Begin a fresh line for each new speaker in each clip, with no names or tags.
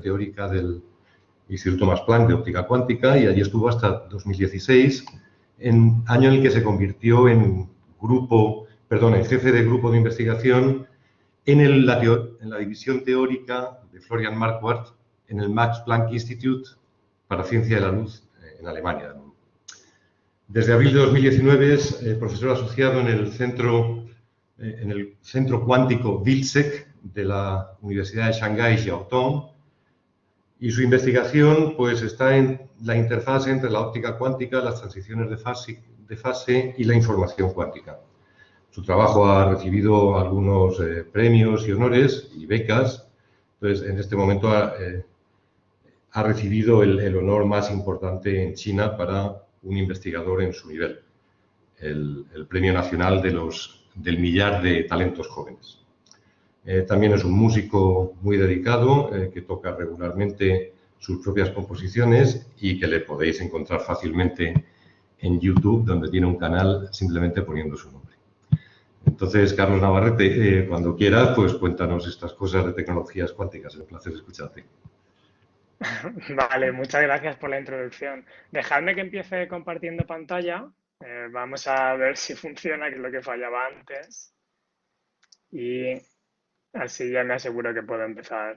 teórica del Instituto Max Planck de óptica cuántica, y allí estuvo hasta 2016, año en el que se convirtió en jefe de grupo de investigación en la división teórica de Florian Marquardt en el Max Planck Institute para Ciencia de la Luz en Alemania. Desde abril de 2019 es profesor asociado en el Centro Cuántico Wilczek de la Universidad de Shanghái Jiaotong, y su investigación pues, está en la interfase entre la óptica cuántica, las transiciones de fase y la información cuántica. Su trabajo ha recibido algunos premios y honores y becas. Entonces, en este momento ha recibido el honor más importante en China para un investigador en su nivel, el Premio Nacional del Millar de Talentos Jóvenes. También es un músico muy dedicado, que toca regularmente sus propias composiciones y que le podéis encontrar fácilmente en YouTube, donde tiene un canal simplemente poniendo su nombre. Entonces, Carlos Navarrete, cuando quieras, pues cuéntanos estas cosas de tecnologías cuánticas. Es un placer escucharte.
Vale, muchas gracias por la introducción. Dejadme que empiece compartiendo pantalla. Vamos a ver si funciona, que es lo que fallaba antes. Y así ya me aseguro que puedo empezar.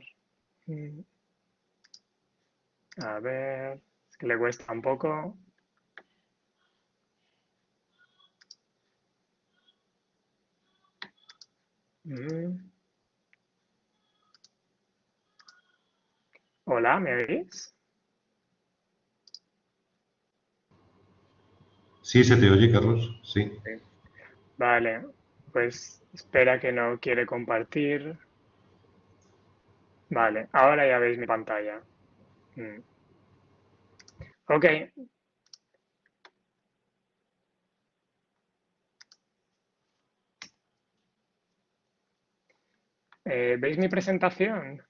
A ver, es que le cuesta un poco. Hola, ¿me oís?
Sí, se te oye, Carlos. Sí.
Sí. Vale, pues espera que no quiere compartir. Vale, ahora ya veis mi pantalla. Ok. ¿Veis mi presentación?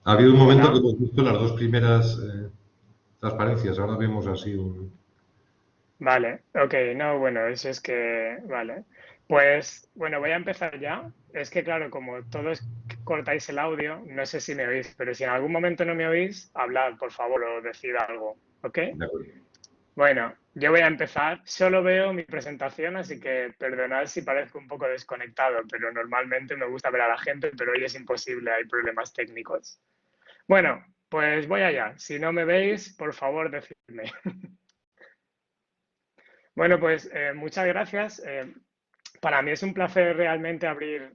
Ha habido un momento
Hola.
que hemos visto las dos primeras transparencias. Ahora vemos así
Vale, ok, no, bueno, eso es que, vale. Pues, bueno, voy a empezar ya. Es que, claro, como todos cortáis el audio, no sé si me oís, pero si en algún momento no me oís, hablad, por favor, o decid algo, ¿ok?
De acuerdo.
Bueno, yo voy a empezar. Solo veo mi presentación, así que perdonad si parezco un poco desconectado, pero normalmente me gusta ver a la gente, pero hoy es imposible, hay problemas técnicos. Bueno, pues voy allá. Si no me veis, por favor, decidme. Bueno, pues muchas gracias. Para mí es un placer realmente abrir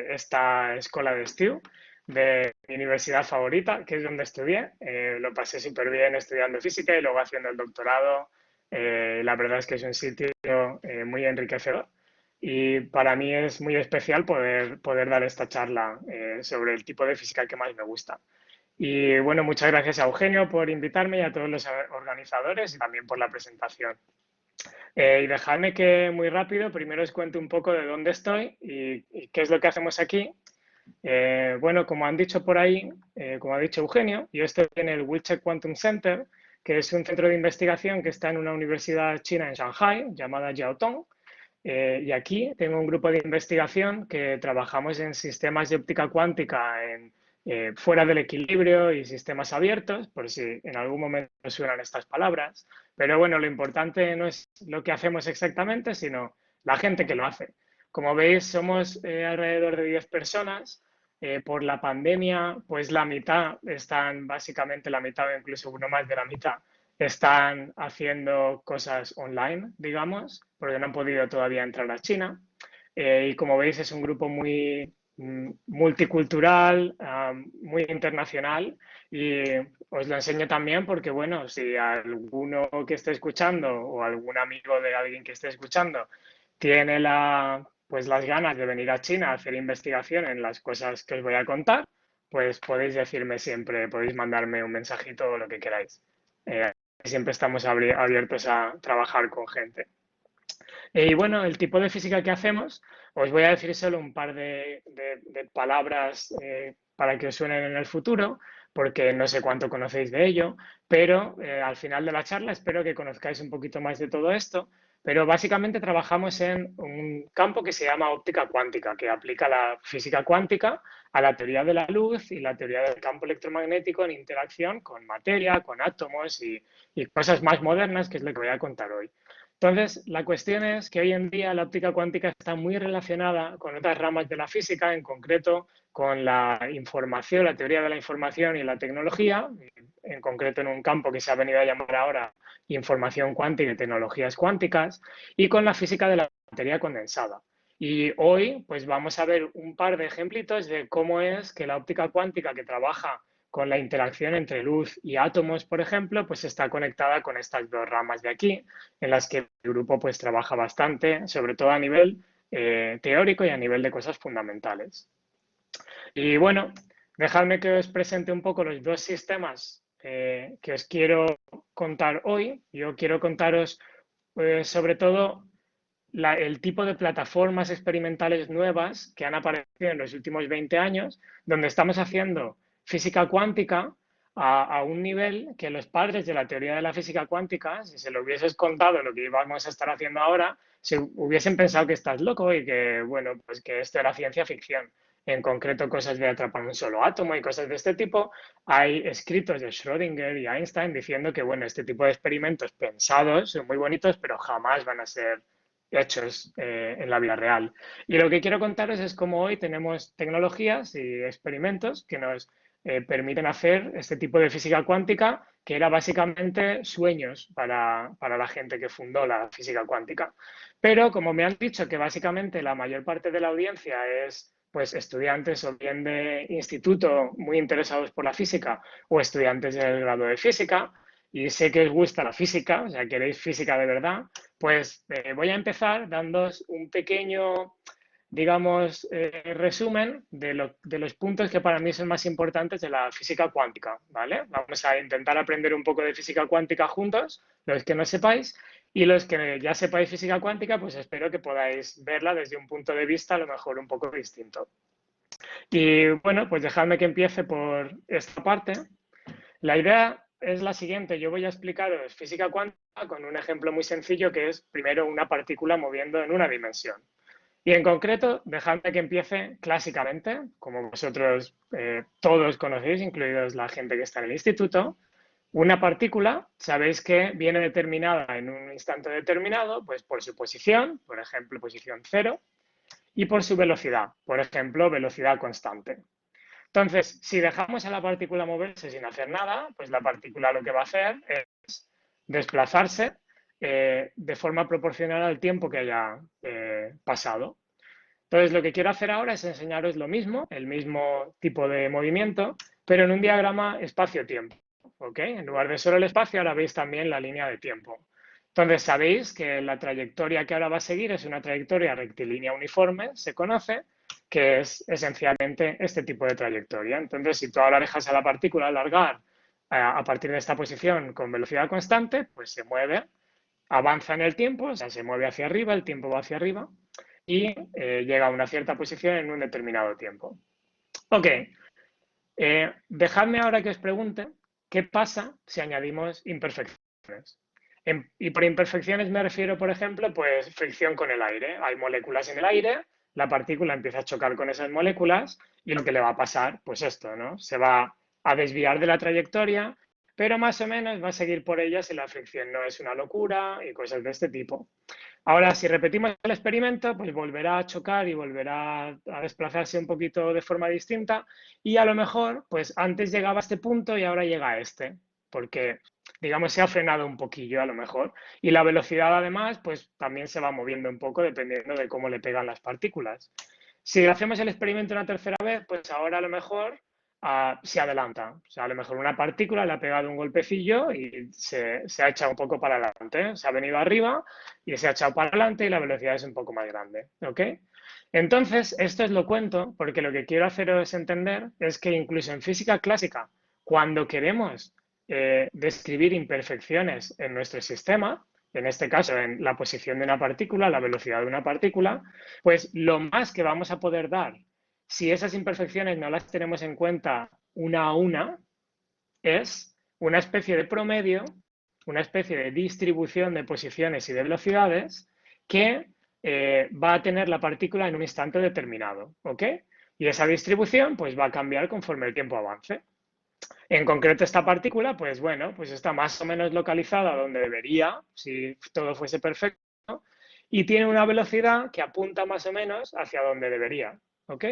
esta escuela de STIU de mi universidad favorita, que es donde estudié. Lo pasé súper bien estudiando física y luego haciendo el doctorado. La verdad es que es un sitio muy enriquecedor y para mí es muy especial poder dar esta charla sobre el tipo de física que más me gusta. Y bueno, muchas gracias a Eugenio por invitarme y a todos los organizadores y también por la presentación. Y dejadme que muy rápido primero os cuente un poco de dónde estoy y qué es lo que hacemos aquí. Bueno, como han dicho por ahí, como ha dicho Eugenio, yo estoy en el Wilczek Quantum Center, que es un centro de investigación que está en una universidad china en Shanghai llamada Jiaotong. Y aquí tengo un grupo de investigación que trabajamos en sistemas de óptica cuántica fuera del equilibrio y sistemas abiertos, por si en algún momento suenan estas palabras. Pero bueno, lo importante no es lo que hacemos exactamente, sino la gente que lo hace. Como veis, somos alrededor de 10 personas. Por la pandemia, pues la mitad están, básicamente la mitad o incluso uno más de la mitad, están haciendo cosas online, digamos, porque no han podido todavía entrar a China. Y como veis, es un grupo muy multicultural, muy internacional. Y os lo enseño también porque, bueno, si alguno que esté escuchando o algún amigo de alguien que esté escuchando tiene pues las ganas de venir a China a hacer investigación en las cosas que os voy a contar, pues podéis decirme siempre, podéis mandarme un mensajito o lo que queráis. Siempre estamos abiertos a trabajar con gente. Y bueno, el tipo de física que hacemos, os voy a decir solo un par de palabras para que os suenen en el futuro, porque no sé cuánto conocéis de ello, pero al final de la charla espero que conozcáis un poquito más de todo esto, pero básicamente trabajamos en un campo que se llama óptica cuántica, que aplica la física cuántica a la teoría de la luz y la teoría del campo electromagnético en interacción con materia, con átomos y cosas más modernas, que es lo que voy a contar hoy. Entonces, la cuestión es que hoy en día la óptica cuántica está muy relacionada con otras ramas de la física, en concreto con la información, la teoría de la información y la tecnología, en concreto en un campo que se ha venido a llamar ahora información cuántica y tecnologías cuánticas, y con la física de la materia condensada. Y hoy pues vamos a ver un par de ejemplitos de cómo es que la óptica cuántica, que trabaja con la interacción entre luz y átomos, por ejemplo, pues está conectada con estas dos ramas de aquí, en las que el grupo pues trabaja bastante, sobre todo a nivel teórico y a nivel de cosas fundamentales. Y bueno, dejadme que os presente un poco los dos sistemas que os quiero contar hoy. Yo quiero contaros sobre todo el tipo de plataformas experimentales nuevas que han aparecido en los últimos 20 años, donde estamos haciendo física cuántica a un nivel que los padres de la teoría de la física cuántica, si se lo hubieses contado lo que íbamos a estar haciendo ahora, se hubiesen pensado que estás loco y que, bueno, pues que esto era ciencia ficción. En concreto, cosas de atrapar un solo átomo y cosas de este tipo. Hay escritos de Schrödinger y Einstein diciendo que, bueno, este tipo de experimentos pensados son muy bonitos, pero jamás van a ser hechos en la vida real. Y lo que quiero contaros es cómo hoy tenemos tecnologías y experimentos que nos permiten hacer este tipo de física cuántica, que era básicamente sueños para la gente que fundó la física cuántica. Pero como me han dicho que básicamente la mayor parte de la audiencia es pues estudiantes o bien de instituto muy interesados por la física o estudiantes del grado de física, y sé que os gusta la física, o sea, queréis física de verdad, pues voy a empezar dándoos un pequeño, digamos, resumen de los puntos que para mí son más importantes de la física cuántica, ¿vale? Vamos a intentar aprender un poco de física cuántica juntos, los que no sepáis, y los que ya sepáis física cuántica, pues espero que podáis verla desde un punto de vista a lo mejor un poco distinto. Y bueno, pues dejadme que empiece por esta parte. La idea es la siguiente. Yo voy a explicaros física cuántica con un ejemplo muy sencillo que es primero una partícula moviendo en una dimensión. Y en concreto, dejadme que empiece clásicamente, como vosotros todos conocéis, incluidos la gente que está en el instituto. Una partícula, sabéis que viene determinada en un instante determinado, pues por su posición, por ejemplo, posición cero, y por su velocidad, por ejemplo, velocidad constante. Entonces, si dejamos a la partícula moverse sin hacer nada, pues la partícula lo que va a hacer es desplazarse de forma proporcional al tiempo que haya pasado. Entonces, lo que quiero hacer ahora es enseñaros lo mismo, el mismo tipo de movimiento, pero en un diagrama espacio-tiempo. ¿Ok? En lugar de solo el espacio, ahora veis también la línea de tiempo. Entonces, sabéis que la trayectoria que ahora va a seguir es una trayectoria rectilínea uniforme, se conoce, que es esencialmente este tipo de trayectoria. Entonces, si tú ahora dejas a la partícula alargar a partir de esta posición con velocidad constante, pues se mueve, avanza en el tiempo, o sea, se mueve hacia arriba, el tiempo va hacia arriba y llega a una cierta posición en un determinado tiempo. Ok, dejadme ahora que os pregunte qué pasa si añadimos imperfecciones. Y por imperfecciones me refiero, por ejemplo, pues fricción con el aire. Hay moléculas en el aire, la partícula empieza a chocar con esas moléculas y lo que le va a pasar, pues esto, ¿no? Se va a desviar de la trayectoria, pero más o menos va a seguir por ella si la fricción no es una locura y cosas de este tipo. Ahora, si repetimos el experimento, pues volverá a chocar y volverá a desplazarse un poquito de forma distinta y a lo mejor, pues antes llegaba a este punto y ahora llega a este, porque, digamos, se ha frenado un poquillo a lo mejor. Y la velocidad, además, pues también se va moviendo un poco dependiendo de cómo le pegan las partículas. Si hacemos el experimento una tercera vez, pues ahora a lo mejor se adelanta. O sea, a lo mejor una partícula le ha pegado un golpecillo y se ha echado un poco para adelante. Se ha venido arriba y se ha echado para adelante y la velocidad es un poco más grande. ¿Ok? Entonces, esto os lo cuento porque lo que quiero haceros entender es que incluso en física clásica, cuando queremos describir imperfecciones en nuestro sistema, en este caso en la posición de una partícula, la velocidad de una partícula, pues lo más que vamos a poder dar, si esas imperfecciones no las tenemos en cuenta una a una, es una especie de promedio una especie de distribución de posiciones y de velocidades que va a tener la partícula en un instante determinado, ¿ok? Y esa distribución pues va a cambiar conforme el tiempo avance. En concreto, esta partícula, pues bueno, pues está más o menos localizada donde debería, si todo fuese perfecto, y tiene una velocidad que apunta más o menos hacia donde debería, ¿ok?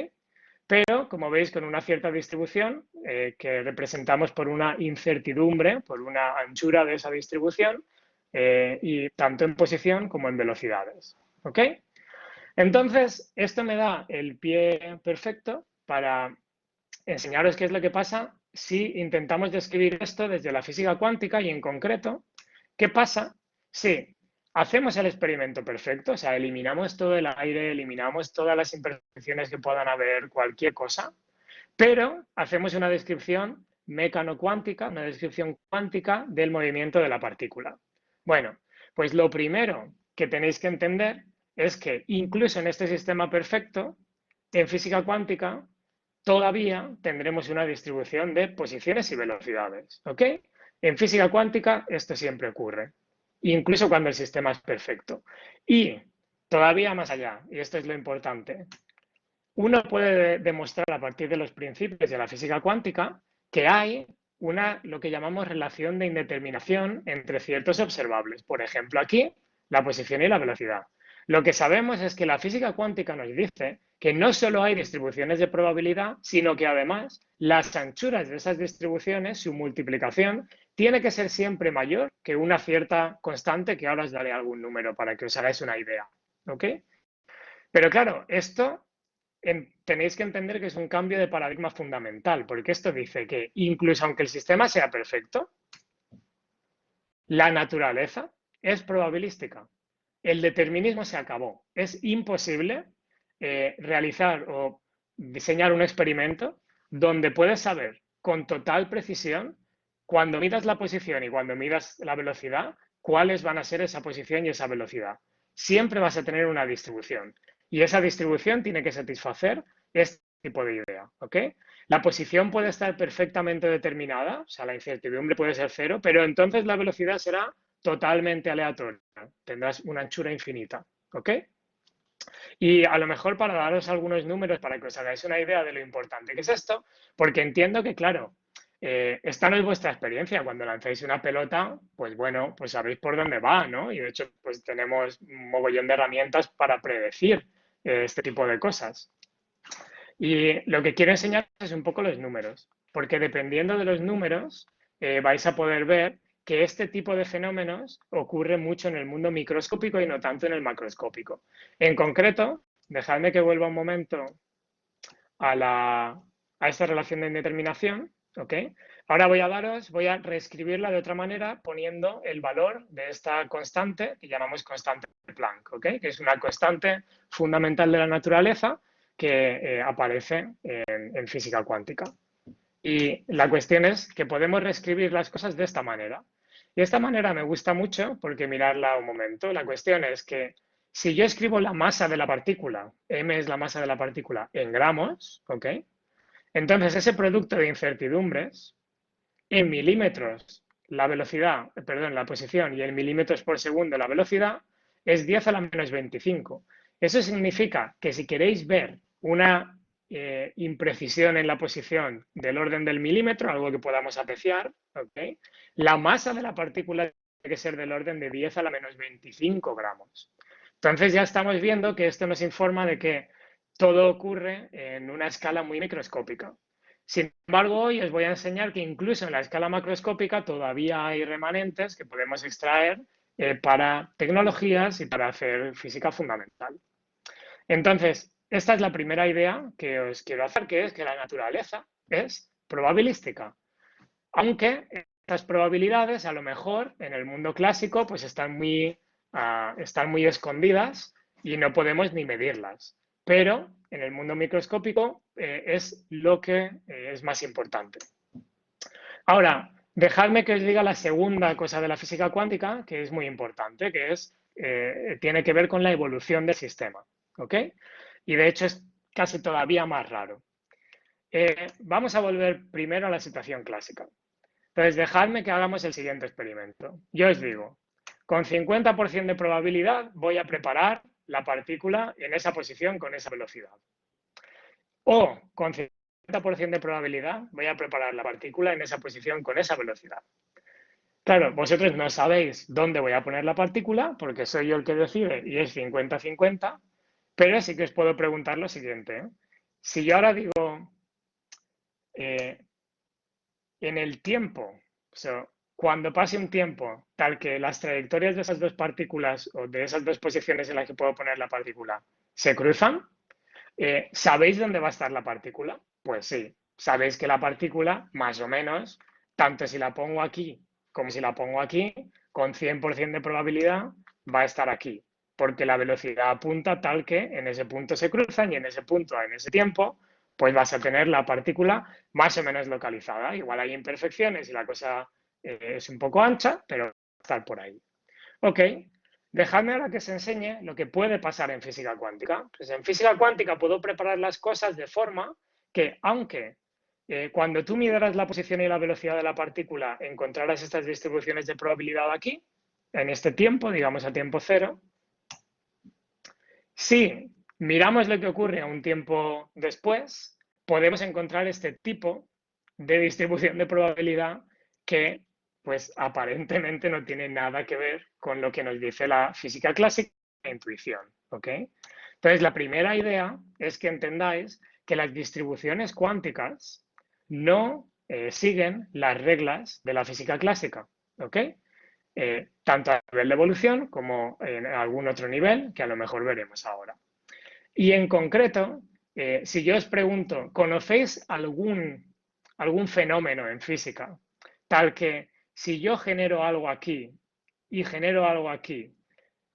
Pero, como veis, con una cierta distribución que representamos por una incertidumbre, por una anchura de esa distribución, y tanto en posición como en velocidades, ¿ok? Entonces, esto me da el pie perfecto para enseñaros qué es lo que pasa si intentamos describir esto desde la física cuántica y en concreto, ¿qué pasa si hacemos el experimento perfecto? O sea, eliminamos todo el aire, eliminamos todas las imperfecciones que puedan haber, cualquier cosa, pero hacemos una descripción mecano-cuántica, una descripción cuántica del movimiento de la partícula. Bueno, pues lo primero que tenéis que entender es que incluso en este sistema perfecto, en física cuántica, todavía tendremos una distribución de posiciones y velocidades, ¿ok? En física cuántica esto siempre ocurre, incluso cuando el sistema es perfecto. Y todavía más allá, y esto es lo importante, uno puede demostrar a partir de los principios de la física cuántica que hay lo que llamamos relación de indeterminación entre ciertos observables. Por ejemplo, aquí, la posición y la velocidad. Lo que sabemos es que la física cuántica nos dice que no solo hay distribuciones de probabilidad, sino que además las anchuras de esas distribuciones, su multiplicación, tiene que ser siempre mayor que una cierta constante, que ahora os daré algún número para que os hagáis una idea. ¿Ok? Pero claro, esto tenéis que entender que es un cambio de paradigma fundamental, porque esto dice que incluso aunque el sistema sea perfecto, la naturaleza es probabilística. El determinismo se acabó. Es imposible realizar o diseñar un experimento donde puedes saber con total precisión, cuando midas la posición y cuando midas la velocidad, cuáles van a ser esa posición y esa velocidad. Siempre vas a tener una distribución. Y esa distribución tiene que satisfacer este tipo de idea, ¿ok? La posición puede estar perfectamente determinada, o sea, la incertidumbre puede ser cero, pero entonces la velocidad será totalmente aleatoria. Tendrás una anchura infinita, ¿ok? Y a lo mejor para daros algunos números para que os hagáis una idea de lo importante que es esto, porque entiendo que, claro, esta no es vuestra experiencia. Cuando lanzáis una pelota, pues bueno, pues sabéis por dónde va, ¿no? Y de hecho, pues tenemos un mogollón de herramientas para predecir este tipo de cosas. Y lo que quiero enseñaros es un poco los números, porque dependiendo de los números vais a poder ver que este tipo de fenómenos ocurre mucho en el mundo microscópico y no tanto en el macroscópico. En concreto, dejadme que vuelva un momento a esta relación de indeterminación, ¿ok? Ahora voy a reescribirla de otra manera poniendo el valor de esta constante que llamamos constante de Planck, ¿ok? Que es una constante fundamental de la naturaleza que aparece en física cuántica. Y la cuestión es que podemos reescribir las cosas de esta manera. Y esta manera me gusta mucho porque mirarla un momento. La cuestión es que si yo escribo la masa de la partícula, m es la masa de la partícula en gramos, ¿ok? Entonces ese producto de incertidumbres, en milímetros la velocidad, perdón, la posición y en milímetros por segundo la velocidad, es 10 a la menos 25. Eso significa que si queréis ver una imprecisión en la posición del orden del milímetro, algo que podamos apreciar, ¿okay? La masa de la partícula tiene que ser del orden de 10 a la menos 25 gramos. Entonces ya estamos viendo que esto nos informa de que todo ocurre en una escala muy microscópica. Sin embargo, hoy os voy a enseñar que incluso en la escala macroscópica todavía hay remanentes que podemos extraer para tecnologías y para hacer física fundamental. Entonces, esta es la primera idea que os quiero hacer, que es que la naturaleza es probabilística. Aunque estas probabilidades, a lo mejor, en el mundo clásico, pues están muy escondidas y no podemos ni medirlas. Pero en el mundo microscópico es lo que es más importante. Ahora, dejadme que os diga la segunda cosa de la física cuántica, que es muy importante, que es, tiene que ver con la evolución del sistema. ¿Ok? Y de hecho es casi todavía más raro. Vamos a volver primero a la situación clásica. Entonces, dejadme que hagamos el siguiente experimento. Yo os digo, con 50% de probabilidad voy a preparar la partícula en esa posición con esa velocidad. O con 50% de probabilidad voy a preparar la partícula en esa posición con esa velocidad. Claro, vosotros no sabéis dónde voy a poner la partícula porque soy yo el que decide y es 50-50, pero sí que os puedo preguntar lo siguiente, ¿eh? Si yo ahora digo en el tiempo, o sea, cuando pase un tiempo tal que las trayectorias de esas dos partículas o de esas dos posiciones en las que puedo poner la partícula se cruzan, ¿sabéis dónde va a estar la partícula? Pues sí, sabéis que la partícula, más o menos, tanto si la pongo aquí como si la pongo aquí, con 100% de probabilidad va a estar aquí, porque la velocidad apunta tal que en ese punto se cruzan y en ese punto, en ese tiempo, pues vas a tener la partícula más o menos localizada. Igual hay imperfecciones y la cosa es un poco ancha, pero va a estar por ahí. Ok, dejadme ahora que os enseñe lo que puede pasar en física cuántica. Pues en física cuántica puedo preparar las cosas de forma que, aunque cuando tú midieras la posición y la velocidad de la partícula encontraras estas distribuciones de probabilidad aquí, en este tiempo, digamos a tiempo cero, si miramos lo que ocurre a un tiempo después, podemos encontrar este tipo de distribución de probabilidad que, pues, aparentemente no tiene nada que ver con lo que nos dice la física clásica e intuición, ¿ok? Entonces, la primera idea es que entendáis que las distribuciones cuánticas no siguen las reglas de la física clásica, ¿ok? Tanto a nivel de evolución como en algún otro nivel que a lo mejor veremos ahora. Y en concreto, si yo os pregunto, ¿conocéis algún fenómeno en física tal que si yo genero algo aquí y genero algo aquí,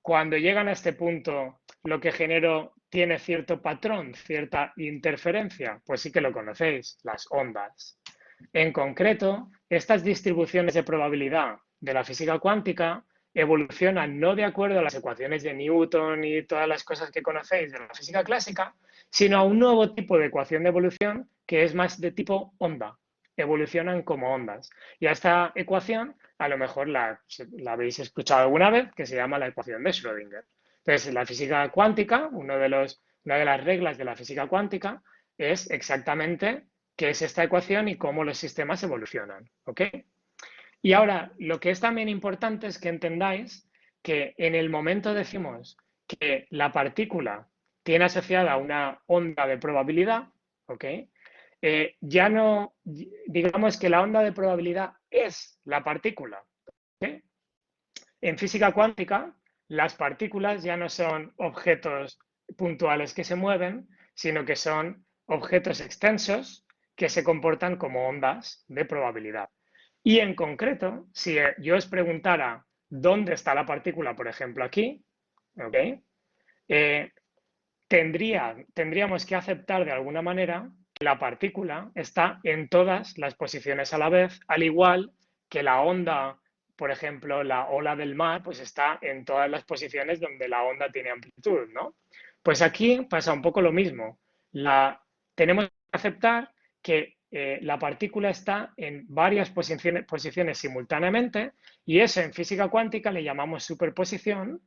cuando llegan a este punto lo que genero tiene cierto patrón, cierta interferencia? Pues sí que lo conocéis, las ondas. En concreto, estas distribuciones de probabilidad de la física cuántica evolucionan no de acuerdo a las ecuaciones de Newton y todas las cosas que conocéis de la física clásica, sino a un nuevo tipo de ecuación de evolución que es más de tipo onda. Evolucionan como ondas. Y a esta ecuación, a lo mejor la habéis escuchado alguna vez, que se llama la ecuación de Schrödinger. Entonces, en la física cuántica, una de las reglas de la física cuántica es exactamente qué es esta ecuación y cómo los sistemas evolucionan, ¿ok? Y ahora, lo que es también importante es que entendáis que en el momento decimos que la partícula tiene asociada una onda de probabilidad, ¿ok? Ya no, digamos que la onda de probabilidad es la partícula, ¿ok? En física cuántica, las partículas ya no son objetos puntuales que se mueven, sino que son objetos extensos que se comportan como ondas de probabilidad. Y en concreto, si yo os preguntara dónde está la partícula, por ejemplo, aquí, ¿ok? Tendríamos que aceptar de alguna manera que la partícula está en todas las posiciones a la vez, al igual que la onda, por ejemplo, la ola del mar, pues está en todas las posiciones donde la onda tiene amplitud, ¿no? Pues aquí pasa un poco lo mismo. Tenemos que aceptar que la partícula está en varias posiciones simultáneamente y eso en física cuántica le llamamos superposición.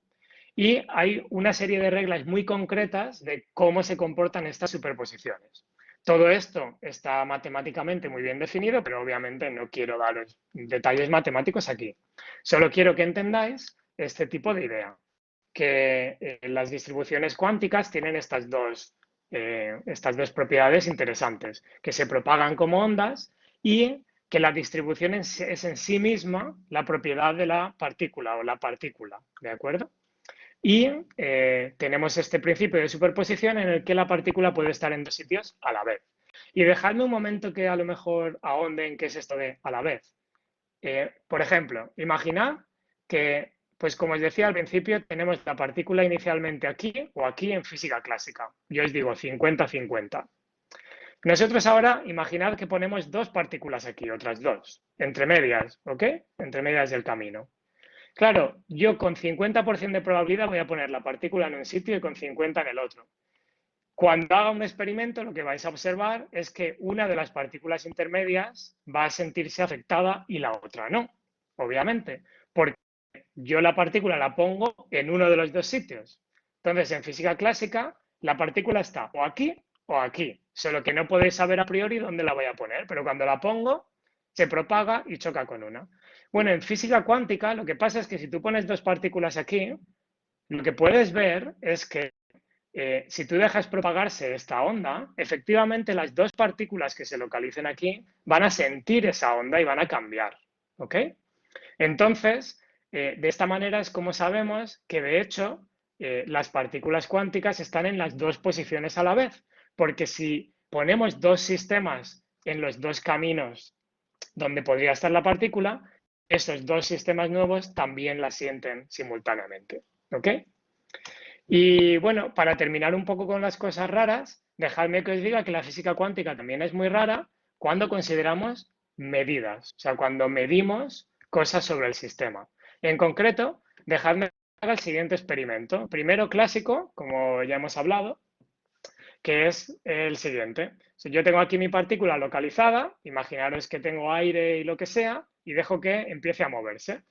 Y hay una serie de reglas muy concretas de cómo se comportan estas superposiciones. Todo esto está matemáticamente muy bien definido, pero obviamente no quiero daros detalles matemáticos aquí. Solo quiero que entendáis este tipo de idea, que las distribuciones cuánticas tienen estas dos propiedades interesantes, que se propagan como ondas y que la distribución es en sí misma la propiedad de la partícula o la partícula, ¿de acuerdo? Y tenemos este principio de superposición en el que la partícula puede estar en dos sitios a la vez. Y dejadme un momento que a lo mejor ahonde en qué es esto de a la vez. Por ejemplo, imaginad que, pues como os decía al principio, tenemos la partícula inicialmente aquí o aquí en física clásica. Yo os digo 50-50. Nosotros ahora, imaginad que ponemos dos partículas aquí, otras dos, entre medias, ¿ok? Entre medias del camino. Claro, yo con 50% de probabilidad voy a poner la partícula en un sitio y con 50 en el otro. Cuando haga un experimento, lo que vais a observar es que una de las partículas intermedias va a sentirse afectada y la otra no, obviamente, porque yo la partícula la pongo en uno de los dos sitios. Entonces, en física clásica, la partícula está o aquí, solo que no podéis saber a priori dónde la voy a poner, pero cuando la pongo, se propaga y choca con una. Bueno, en física cuántica, lo que pasa es que si tú pones dos partículas aquí, lo que puedes ver es que si tú dejas propagarse esta onda, efectivamente las dos partículas que se localicen aquí van a sentir esa onda y van a cambiar. ¿Ok? Entonces, de esta manera es como sabemos que de hecho las partículas cuánticas están en las dos posiciones a la vez, porque si ponemos dos sistemas en los dos caminos donde podría estar la partícula, esos dos sistemas nuevos también la sienten simultáneamente. ¿Ok? Y bueno, para terminar un poco con las cosas raras, dejadme que os diga que la física cuántica también es muy rara cuando consideramos medidas, o sea, cuando medimos cosas sobre el sistema. En concreto, dejadme que haga el siguiente experimento. Primero clásico, como ya hemos hablado, que es el siguiente. Si yo tengo aquí mi partícula localizada, imaginaros que tengo aire y lo que sea, y dejo que empiece a moverse.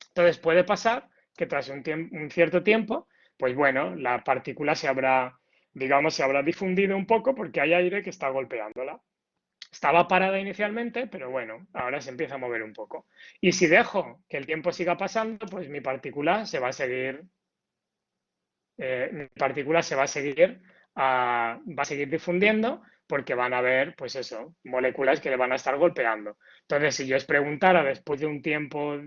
Entonces puede pasar que tras un cierto tiempo, pues bueno, la partícula se habrá, digamos, se habrá difundido un poco porque hay aire que está golpeándola. Estaba parada inicialmente, pero bueno, ahora se empieza a mover un poco. Y si dejo que el tiempo siga pasando, pues mi partícula se va a seguir, va a seguir difundiendo porque van a haber, pues eso, moléculas que le van a estar golpeando. Entonces, si yo os preguntara después de un tiempo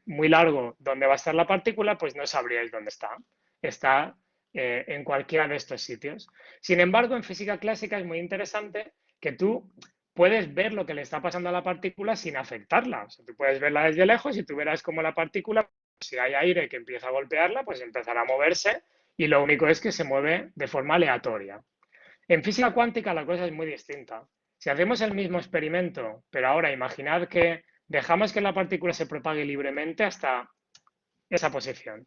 muy largo dónde va a estar la partícula, pues no sabríais dónde está. Está en cualquiera de estos sitios. Sin embargo, en física clásica es muy interesante que tú puedes ver lo que le está pasando a la partícula sin afectarla. O sea, tú puedes verla desde lejos y tú verás cómo la partícula, si hay aire que empieza a golpearla, pues empezará a moverse y lo único es que se mueve de forma aleatoria. En física cuántica la cosa es muy distinta. Si hacemos el mismo experimento, pero ahora imaginad que dejamos que la partícula se propague libremente hasta esa posición.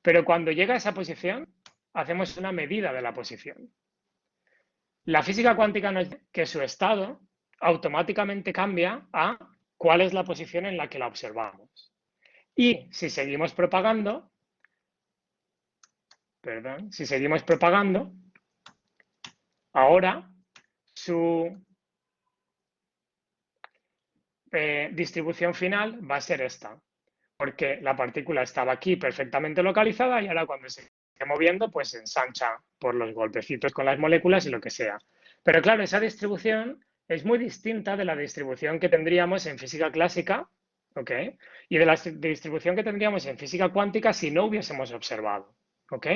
Pero cuando llega a esa posición, hacemos una medida de la posición. La física cuántica nos dice que su estado automáticamente cambia a cuál es la posición en la que la observamos. Y si seguimos propagando, ahora su distribución final va a ser esta, porque la partícula estaba aquí perfectamente localizada y ahora cuando se esté moviendo, pues se ensancha por los golpecitos con las moléculas y lo que sea. Pero claro, esa distribución es muy distinta de la distribución que tendríamos en física clásica, ¿ok? Y de la distribución que tendríamos en física cuántica si no hubiésemos observado, ¿ok?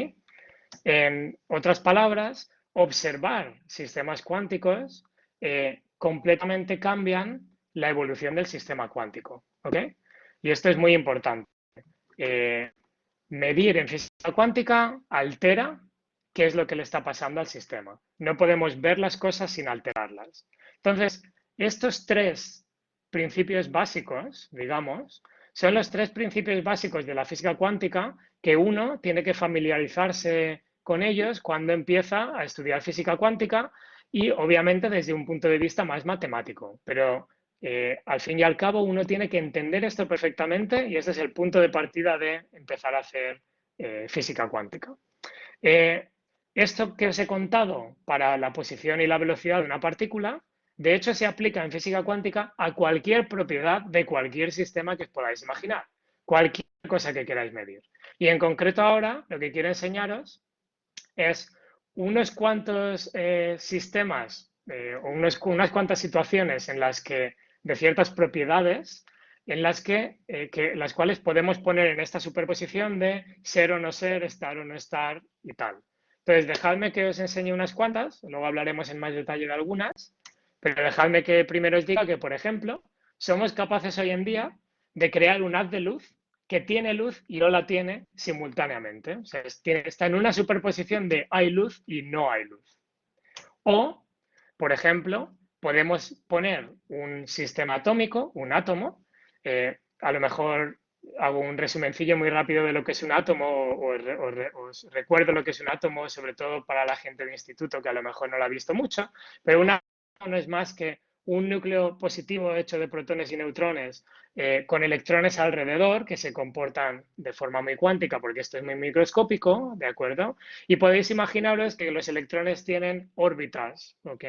En otras palabras, observar sistemas cuánticos completamente cambian la evolución del sistema cuántico, ¿ok? Y esto es muy importante. Medir en física cuántica altera qué es lo que le está pasando al sistema. No podemos ver las cosas sin alterarlas. Entonces, estos tres principios básicos, digamos, son los tres principios básicos de la física cuántica que uno tiene que familiarizarse con ellos cuando empieza a estudiar física cuántica y obviamente desde un punto de vista más matemático. Pero al fin y al cabo uno tiene que entender esto perfectamente y este es el punto de partida de empezar a hacer física cuántica. Esto que os he contado para la posición y la velocidad de una partícula, de hecho se aplica en física cuántica a cualquier propiedad de cualquier sistema que os podáis imaginar, cualquier cosa que queráis medir. Y en concreto ahora lo que quiero enseñaros es unos cuantos sistemas o unas cuantas situaciones en las que, de ciertas propiedades, en las las cuales podemos poner en esta superposición de ser o no ser, estar o no estar y tal. Entonces, dejadme que os enseñe unas cuantas, luego hablaremos en más detalle de algunas, pero dejadme que primero os diga que, por ejemplo, somos capaces hoy en día de crear un haz de luz que tiene luz y no la tiene simultáneamente. O sea, está en una superposición de hay luz y no hay luz. O, por ejemplo, podemos poner un sistema atómico, un átomo, a lo mejor hago un resumencillo muy rápido de lo que es un átomo os recuerdo lo que es un átomo, sobre todo para la gente de instituto que a lo mejor no lo ha visto mucho, pero un átomo no es más que un núcleo positivo hecho de protones y neutrones con electrones alrededor que se comportan de forma muy cuántica porque esto es muy microscópico, ¿de acuerdo? Y podéis imaginaros que los electrones tienen órbitas, ¿ok?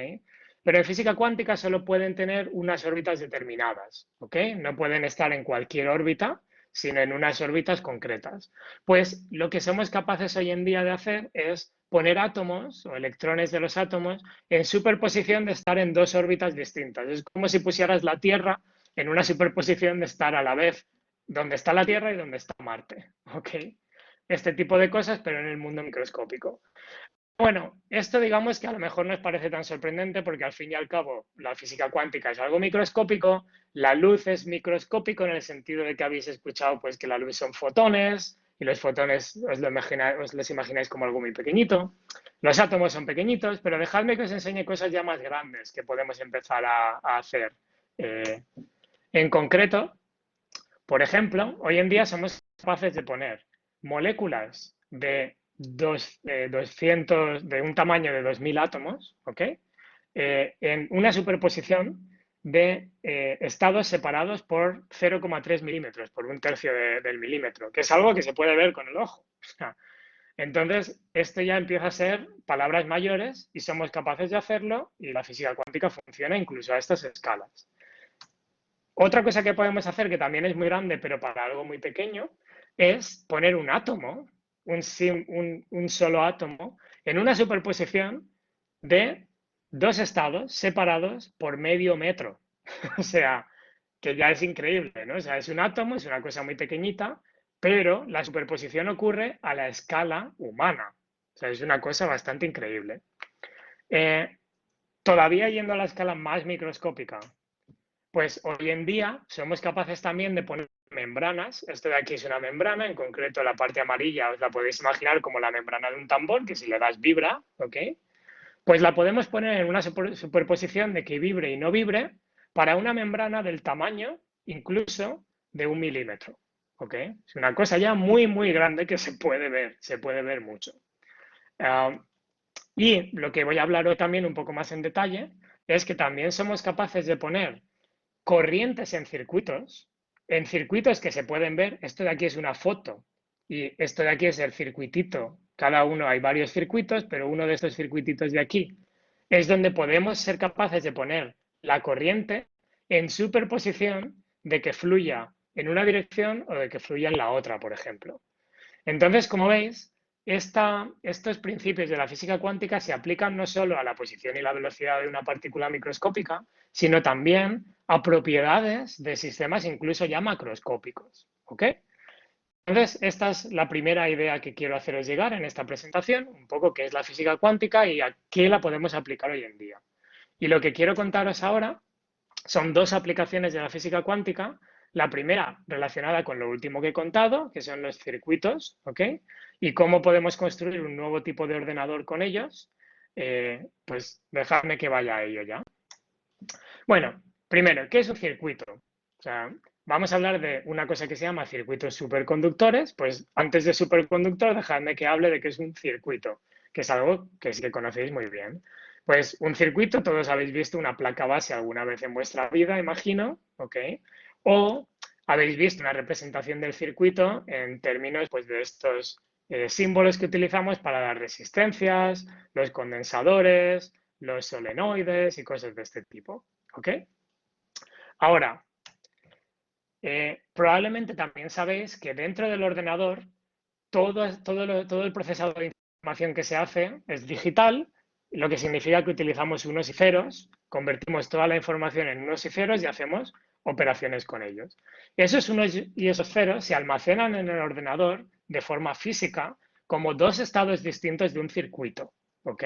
Pero en física cuántica solo pueden tener unas órbitas determinadas, ¿ok? No pueden estar en cualquier órbita, sino en unas órbitas concretas. Pues lo que somos capaces hoy en día de hacer es poner átomos o electrones de los átomos en superposición de estar en dos órbitas distintas. Es como si pusieras la Tierra en una superposición de estar a la vez donde está la Tierra y donde está Marte, ¿ok? Este tipo de cosas, pero en el mundo microscópico. Bueno, esto digamos que a lo mejor no os parece tan sorprendente porque al fin y al cabo la física cuántica es algo microscópico, la luz es microscópico en el sentido de que habéis escuchado pues que la luz son fotones y los fotones os los imagináis como algo muy pequeñito. Los átomos son pequeñitos, pero dejadme que os enseñe cosas ya más grandes que podemos empezar a hacer. En concreto, por ejemplo, hoy en día somos capaces de poner moléculas de un tamaño de 2000 átomos, ¿ok? En una superposición de estados separados por 0,3 milímetros, por un tercio del milímetro, que es algo que se puede ver con el ojo. Entonces, esto ya empieza a ser palabras mayores y somos capaces de hacerlo y la física cuántica funciona incluso a estas escalas. Otra cosa que podemos hacer, que también es muy grande, pero para algo muy pequeño, es poner un átomo, un solo átomo, en una superposición de dos estados separados por medio metro. O sea, que ya es increíble, ¿no? O sea, es un átomo, es una cosa muy pequeñita, pero la superposición ocurre a la escala humana. O sea, es una cosa bastante increíble. Todavía yendo a la escala más microscópica, pues hoy en día somos capaces también de poner membranas. Esto de aquí es una membrana, en concreto la parte amarilla os la podéis imaginar como la membrana de un tambor, que si le das vibra, ¿ok? Pues la podemos poner en una superposición de que vibre y no vibre para una membrana del tamaño incluso de 1 milímetro, ¿ok? Es una cosa ya muy, muy grande que se puede ver mucho. Y lo que voy a hablar hoy también un poco más en detalle es que también somos capaces de poner corrientes en circuitos que se pueden ver. Esto de aquí es una foto y esto de aquí es el circuitito. Cada uno hay varios circuitos, pero uno de estos circuititos de aquí es donde podemos ser capaces de poner la corriente en superposición de que fluya en una dirección o de que fluya en la otra, por ejemplo. Entonces, como veis, estos principios de la física cuántica se aplican no solo a la posición y la velocidad de una partícula microscópica, sino también a propiedades de sistemas incluso ya macroscópicos. ¿Ok? Entonces, esta es la primera idea que quiero haceros llegar en esta presentación, un poco qué es la física cuántica y a qué la podemos aplicar hoy en día. Y lo que quiero contaros ahora son dos aplicaciones de la física cuántica. La primera relacionada con lo último que he contado, que son los circuitos, ¿ok? Y cómo podemos construir un nuevo tipo de ordenador con ellos. Pues dejadme que vaya a ello ya. Bueno, primero, ¿qué es un circuito? O sea, vamos a hablar de una cosa que se llama circuitos superconductores. Pues antes de superconductor, dejadme que hable de qué es un circuito, que es algo que sí que conocéis muy bien. Pues un circuito, todos habéis visto una placa base alguna vez en vuestra vida, imagino, ¿ok? O habéis visto una representación del circuito en términos pues, de estos símbolos que utilizamos para las resistencias, los condensadores, los solenoides y cosas de este tipo, ¿ok? Ahora, probablemente también sabéis que dentro del ordenador todo el procesado de información que se hace es digital, lo que significa que utilizamos unos y ceros, convertimos toda la información en unos y ceros y hacemos operaciones con ellos. Esos unos y esos ceros se almacenan en el ordenador de forma física como dos estados distintos de un circuito. ¿Ok?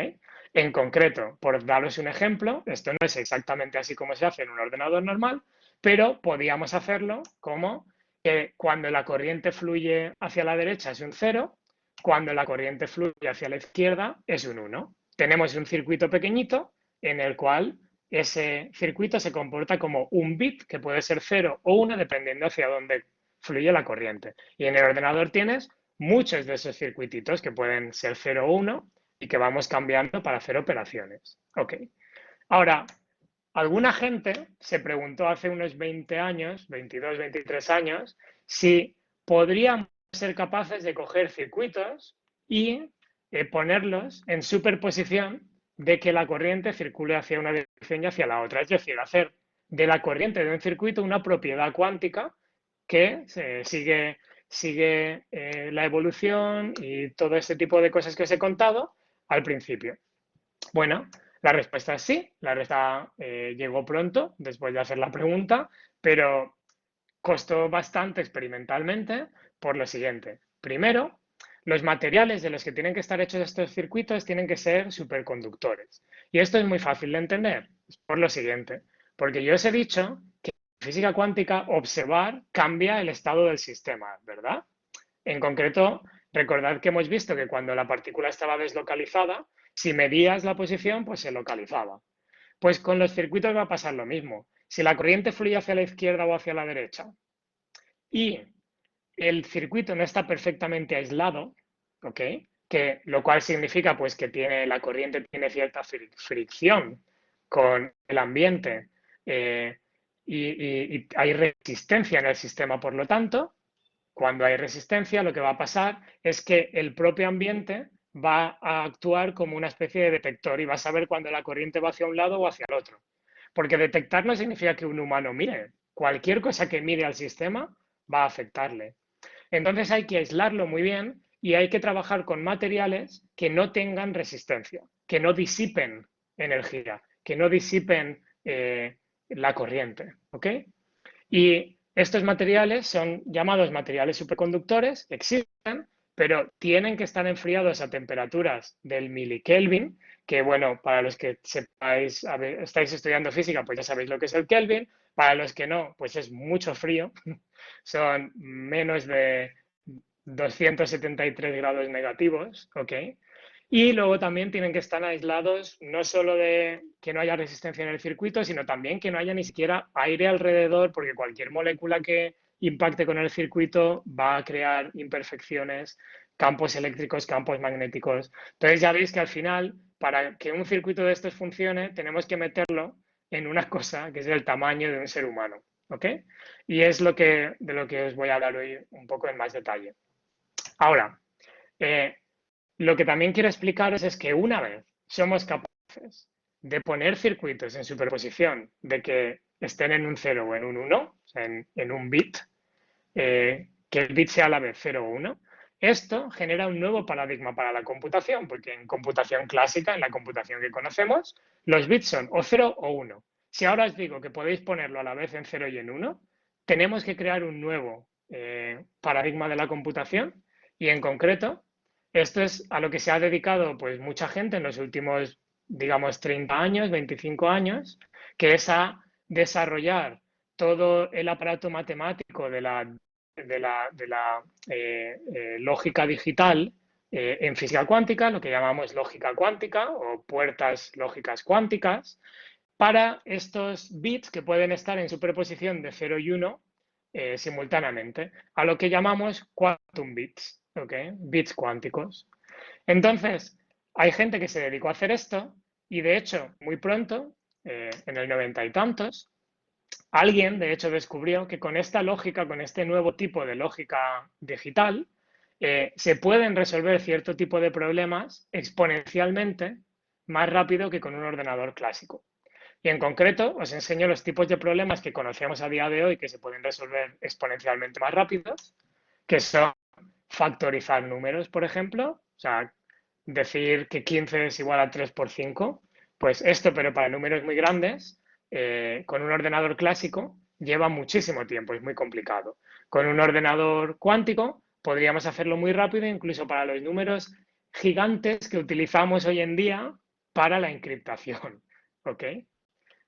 En concreto, por daros un ejemplo, esto no es exactamente así como se hace en un ordenador normal, pero podíamos hacerlo como que cuando la corriente fluye hacia la derecha es un 0, cuando la corriente fluye hacia la izquierda es un 1. Tenemos un circuito pequeñito en el cual ese circuito se comporta como un bit, que puede ser 0 o 1, dependiendo hacia dónde fluye la corriente. Y en el ordenador tienes muchos de esos circuititos que pueden ser 0 o 1 y que vamos cambiando para hacer operaciones. Ok. Ahora, alguna gente se preguntó hace unos 20 años, 22, 23 años, si podríamos ser capaces de coger circuitos y ponerlos en superposición de que la corriente circule hacia una dirección y hacia la otra. Es decir, hacer de la corriente de un circuito una propiedad cuántica que sigue la evolución y todo este tipo de cosas que os he contado al principio. Bueno, la respuesta es sí, la respuesta llegó pronto después de hacer la pregunta, pero costó bastante experimentalmente por lo siguiente. Primero, los materiales de los que tienen que estar hechos estos circuitos tienen que ser superconductores. Y esto es muy fácil de entender por lo siguiente, porque yo os he dicho que en física cuántica observar cambia el estado del sistema, ¿verdad? En concreto, recordad que hemos visto que cuando la partícula estaba deslocalizada, si medías la posición, pues se localizaba. Pues con los circuitos va a pasar lo mismo. Si la corriente fluye hacia la izquierda o hacia la derecha y el circuito no está perfectamente aislado, ¿ok? Lo cual significa pues que la corriente tiene cierta fricción con el ambiente y hay resistencia en el sistema, por lo tanto, cuando hay resistencia, lo que va a pasar es que el propio ambiente va a actuar como una especie de detector y va a saber cuando la corriente va hacia un lado o hacia el otro. Porque detectar no significa que un humano mire. Cualquier cosa que mire al sistema va a afectarle. Entonces hay que aislarlo muy bien y hay que trabajar con materiales que no tengan resistencia, que no disipen energía, que no disipen la corriente. ¿Ok? Y estos materiales son llamados materiales superconductores, existen, pero tienen que estar enfriados a temperaturas del milikelvin, que bueno, para los que sepáis, estáis estudiando física, pues ya sabéis lo que es el Kelvin, para los que no, pues es mucho frío, son menos de 273 grados negativos, ¿ok? Y luego también tienen que estar aislados no solo de que no haya resistencia en el circuito, sino también que no haya ni siquiera aire alrededor, porque cualquier molécula que impacte con el circuito va a crear imperfecciones, campos eléctricos, campos magnéticos. Entonces ya veis que al final, para que un circuito de estos funcione, tenemos que meterlo en una cosa que es del tamaño de un ser humano, ¿ok? Y es de lo que os voy a hablar hoy un poco en más detalle. Ahora, lo que también quiero explicaros es que una vez somos capaces de poner circuitos en superposición, de que estén en un 0 o en un 1, o sea, en un bit, que el bit sea a la vez 0 o 1, esto genera un nuevo paradigma para la computación, porque en computación clásica, en la computación que conocemos, los bits son o 0 o 1. Si ahora os digo que podéis ponerlo a la vez en 0 y en 1, tenemos que crear un nuevo paradigma de la computación y en concreto esto es a lo que se ha dedicado pues mucha gente en los últimos, digamos, 30 años, 25 años, que es a desarrollar todo el aparato matemático de la lógica digital en física cuántica, lo que llamamos lógica cuántica o puertas lógicas cuánticas, para estos bits que pueden estar en superposición de 0 y 1 simultáneamente, a lo que llamamos quantum bits, ¿ok? Bits cuánticos. Entonces, hay gente que se dedicó a hacer esto y de hecho, muy pronto, en el 90 y tantos, alguien de hecho descubrió que con esta lógica, con este nuevo tipo de lógica digital, se pueden resolver cierto tipo de problemas exponencialmente más rápido que con un ordenador clásico. Y en concreto, os enseño los tipos de problemas que conocemos a día de hoy que se pueden resolver exponencialmente más rápidos, que son factorizar números, por ejemplo, o sea, decir que 15 es igual a 3 por 5, pues esto, pero para números muy grandes, con un ordenador clásico, lleva muchísimo tiempo, es muy complicado. Con un ordenador cuántico podríamos hacerlo muy rápido, incluso para los números gigantes que utilizamos hoy en día para la encriptación, ¿ok?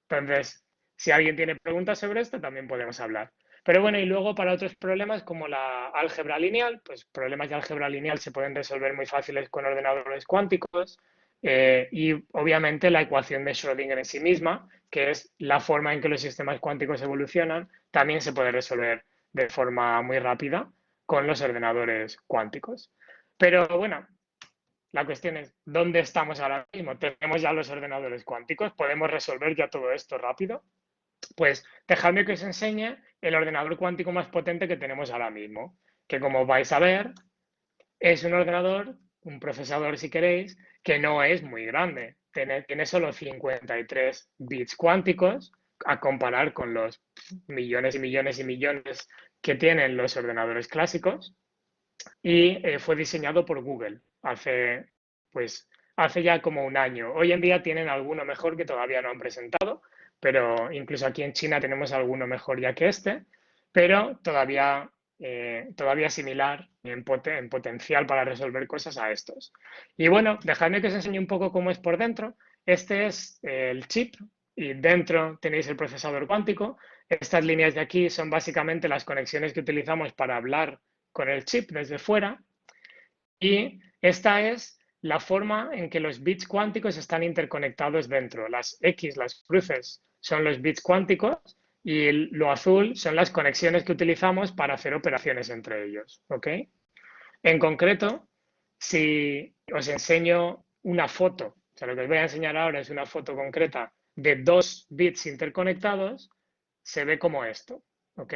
Entonces, si alguien tiene preguntas sobre esto, también podemos hablar. Pero bueno, y luego para otros problemas como la álgebra lineal, pues problemas de álgebra lineal se pueden resolver muy fáciles con ordenadores cuánticos y obviamente la ecuación de Schrödinger en sí misma, que es la forma en que los sistemas cuánticos evolucionan, también se puede resolver de forma muy rápida con los ordenadores cuánticos. Pero bueno, la cuestión es, ¿dónde estamos ahora mismo? ¿Tenemos ya los ordenadores cuánticos? ¿Podemos resolver ya todo esto rápido? Pues dejadme que os enseñe el ordenador cuántico más potente que tenemos ahora mismo, que como vais a ver, es un ordenador, un procesador si queréis, que no es muy grande. Tiene solo 53 bits cuánticos a comparar con los millones y millones y millones que tienen los ordenadores clásicos y fue diseñado por Google pues, hace ya como un año. Hoy en día tienen alguno mejor que todavía no han presentado, pero incluso aquí en China tenemos alguno mejor ya que este, pero todavía similar en potencial para resolver cosas a estos. Y bueno, dejadme que os enseñe un poco cómo es por dentro. Este es el chip y dentro tenéis el procesador cuántico. Estas líneas de aquí son básicamente las conexiones que utilizamos para hablar con el chip desde fuera y esta es la forma en que los bits cuánticos están interconectados dentro. Las X, las cruces, son los bits cuánticos y lo azul son las conexiones que utilizamos para hacer operaciones entre ellos. ¿Ok? En concreto, si os enseño una foto, o sea, lo que os voy a enseñar ahora es una foto concreta de dos bits interconectados, se ve como esto. ¿Ok?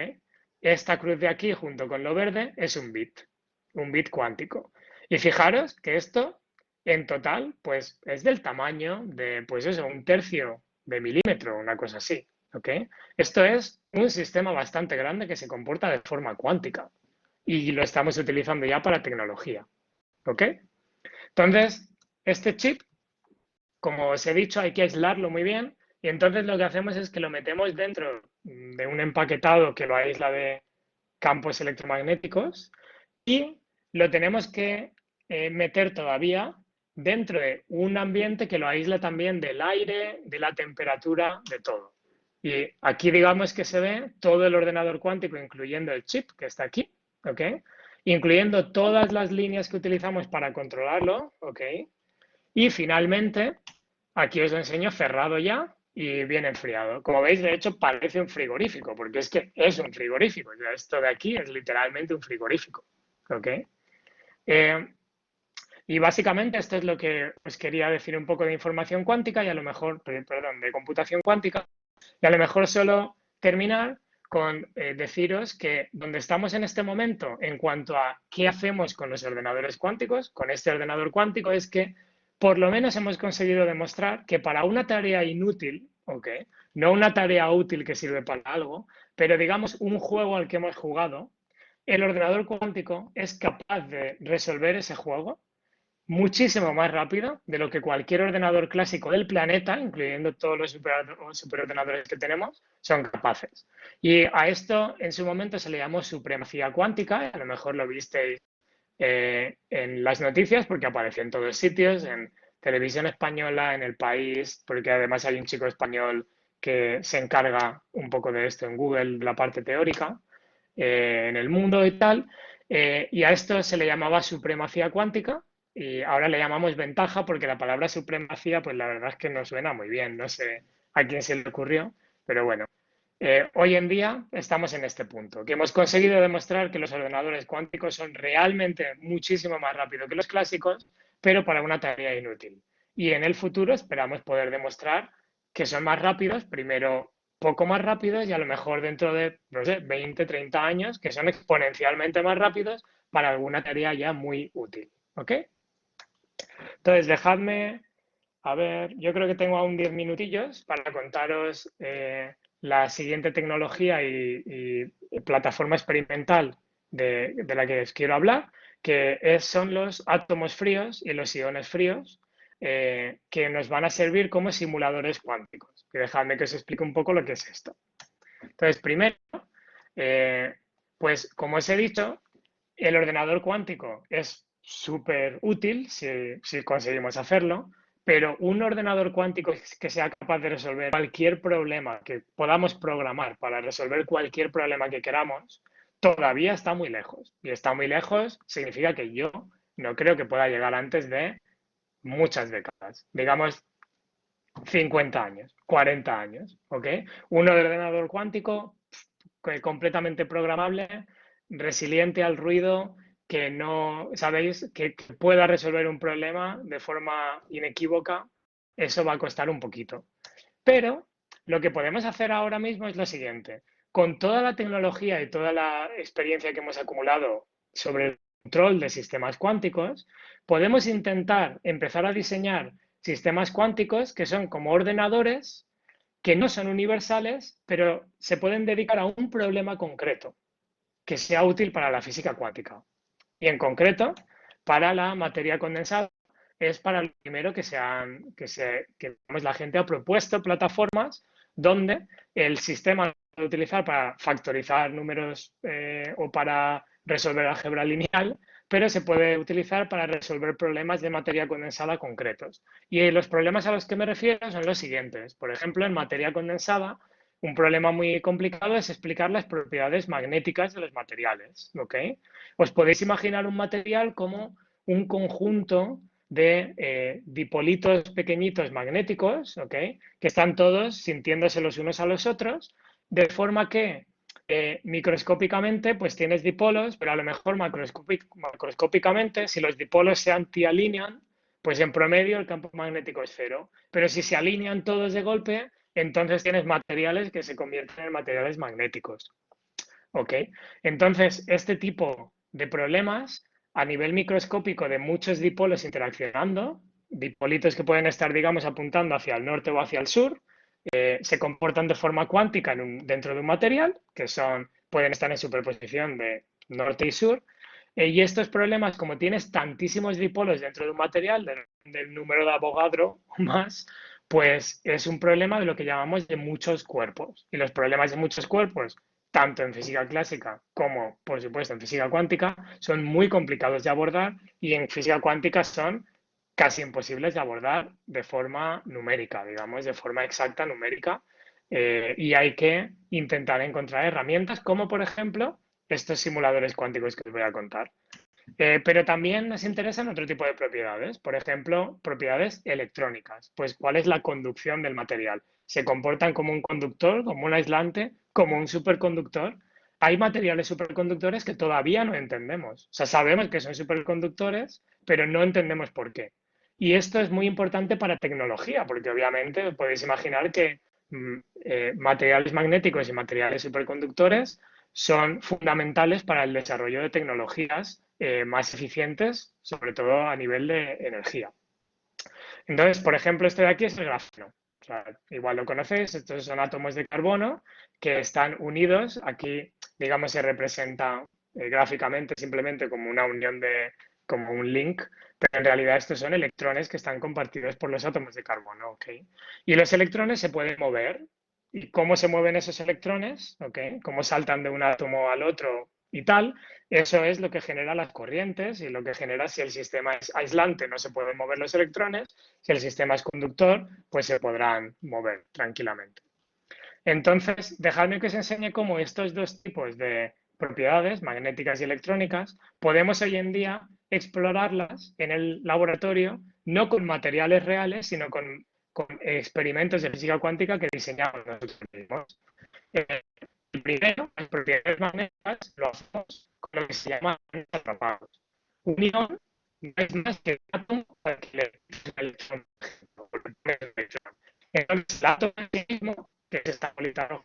Esta cruz de aquí junto con lo verde es un bit cuántico. Y fijaros que esto en total pues es del tamaño de pues eso, un tercio de milímetro, una cosa así. ¿Ok? Esto es un sistema bastante grande que se comporta de forma cuántica y lo estamos utilizando ya para tecnología. ¿Ok? Entonces, este chip, como os he dicho, hay que aislarlo muy bien y entonces lo que hacemos es que lo metemos dentro de un empaquetado que lo aísla de campos electromagnéticos y lo tenemos que meter todavía dentro de un ambiente que lo aísla también del aire, de la temperatura, de todo. Y aquí digamos que se ve todo el ordenador cuántico, incluyendo el chip que está aquí, ¿ok? Incluyendo todas las líneas que utilizamos para controlarlo, ¿ok? Y finalmente, aquí os lo enseño cerrado ya y bien enfriado. Como veis, de hecho, parece un frigorífico, porque es que es un frigorífico. Ya esto de aquí es literalmente un frigorífico. ¿Ok? Y básicamente esto es lo que os quería decir un poco de información cuántica y a lo mejor, perdón, de computación cuántica. Y a lo mejor solo terminar con deciros que donde estamos en este momento en cuanto a qué hacemos con los ordenadores cuánticos, con este ordenador cuántico, es que por lo menos hemos conseguido demostrar que para una tarea inútil, ¿ok? No una tarea útil que sirve para algo, pero digamos un juego al que hemos jugado, el ordenador cuántico es capaz de resolver ese juego muchísimo más rápido de lo que cualquier ordenador clásico del planeta, incluyendo todos los superordenadores que tenemos, son capaces. Y a esto en su momento se le llamó supremacía cuántica, a lo mejor lo visteis en las noticias porque apareció en todos sitios, en televisión española, en El País, porque además hay un chico español que se encarga un poco de esto en Google, la parte teórica, en El Mundo y tal. Y a esto se le llamaba supremacía cuántica y ahora le llamamos ventaja porque la palabra supremacía, pues la verdad es que no suena muy bien, no sé a quién se le ocurrió, pero bueno. Hoy en día estamos en este punto, que hemos conseguido demostrar que los ordenadores cuánticos son realmente muchísimo más rápidos que los clásicos, pero para una tarea inútil. Y en el futuro esperamos poder demostrar que son más rápidos, primero poco más rápidos y a lo mejor dentro de, no sé, 20, 30 años, que son exponencialmente más rápidos para alguna tarea ya muy útil. ¿Ok? Entonces, dejadme, a ver, yo creo que tengo aún 10 minutillos para contaros la siguiente tecnología y plataforma experimental de la que os quiero hablar, que son los átomos fríos y los iones fríos, que nos van a servir como simuladores cuánticos. Y dejadme que os explique un poco lo que es esto. Entonces, primero, eh, pues como os he dicho, el ordenador cuántico es súper útil si conseguimos hacerlo, pero un ordenador cuántico que sea capaz de resolver cualquier problema que podamos programar para resolver cualquier problema que queramos, todavía está muy lejos. Y está muy lejos significa que yo no creo que pueda llegar antes de muchas décadas, digamos 50 años, 40 años, ¿ok? Un ordenador cuántico completamente programable, resiliente al ruido, que no, ¿sabéis? Que pueda resolver un problema de forma inequívoca, eso va a costar un poquito. Pero lo que podemos hacer ahora mismo es lo siguiente. Con toda la tecnología y toda la experiencia que hemos acumulado sobre el control de sistemas cuánticos, podemos intentar empezar a diseñar sistemas cuánticos que son como ordenadores que no son universales, pero se pueden dedicar a un problema concreto que sea útil para la física cuántica. Y en concreto, para la materia condensada, es para lo primero que la gente ha propuesto plataformas donde el sistema lo puede utilizar para factorizar números o para resolver álgebra lineal, pero se puede utilizar para resolver problemas de materia condensada concretos. Y los problemas a los que me refiero son los siguientes. Por ejemplo, en materia condensada, un problema muy complicado es explicar las propiedades magnéticas de los materiales, ¿ok? Os podéis imaginar un material como un conjunto de dipolitos pequeñitos magnéticos, ¿ok? Que están todos sintiéndose los unos a los otros, de forma que microscópicamente pues tienes dipolos, pero a lo mejor macroscópicamente, si los dipolos se antialinean, pues en promedio el campo magnético es cero. Pero si se alinean todos de golpe, entonces tienes materiales que se convierten en materiales magnéticos. ¿Ok? Entonces, este tipo de problemas a nivel microscópico de muchos dipolos interaccionando, dipolitos que pueden estar, digamos, apuntando hacia el norte o hacia el sur, se comportan de forma cuántica dentro de un material, que pueden estar en superposición de norte y sur, y estos problemas, como tienes tantísimos dipolos dentro de un material, del número de Avogadro o más, pues es un problema de lo que llamamos de muchos cuerpos. Y los problemas de muchos cuerpos, tanto en física clásica como, por supuesto, en física cuántica, son muy complicados de abordar y en física cuántica son casi imposibles de abordar de forma numérica, digamos, de forma exacta numérica. Y hay que intentar encontrar herramientas como, por ejemplo, estos simuladores cuánticos que os voy a contar. Pero también nos interesan otro tipo de propiedades, por ejemplo, propiedades electrónicas. Pues, ¿cuál es la conducción del material? ¿Se comportan como un conductor, como un aislante, como un superconductor? Hay materiales superconductores que todavía no entendemos. O sea, sabemos que son superconductores, pero no entendemos por qué. Y esto es muy importante para tecnología, porque obviamente podéis imaginar que materiales magnéticos y materiales superconductores son fundamentales para el desarrollo de tecnologías más eficientes, sobre todo a nivel de energía. Entonces, por ejemplo, este de aquí es el grafeno. O sea, igual lo conocéis, estos son átomos de carbono que están unidos. Aquí, digamos, se representa gráficamente simplemente como una unión como un link, pero en realidad estos son electrones que están compartidos por los átomos de carbono, ¿ok? Y los electrones se pueden mover. ¿Y cómo se mueven esos electrones? ¿Ok? ¿Cómo saltan de un átomo al otro y tal? Eso es lo que genera las corrientes y lo que genera si el sistema es aislante, no se pueden mover los electrones, si el sistema es conductor, pues se podrán mover tranquilamente. Entonces, dejadme que os enseñe cómo estos dos tipos de propiedades, magnéticas y electrónicas, podemos hoy en día explorarlas en el laboratorio, no con materiales reales, sino con experimentos de física cuántica que diseñamos nosotros mismos. El primero, las propiedades magnéticas, lo hacemos con lo que se llama iones atrapados. Un ion no es más que un átomo al que le pones un electrón, por ejemplo, un electrón. Entonces, el átomo en sí mismo, que es esta bolita roja,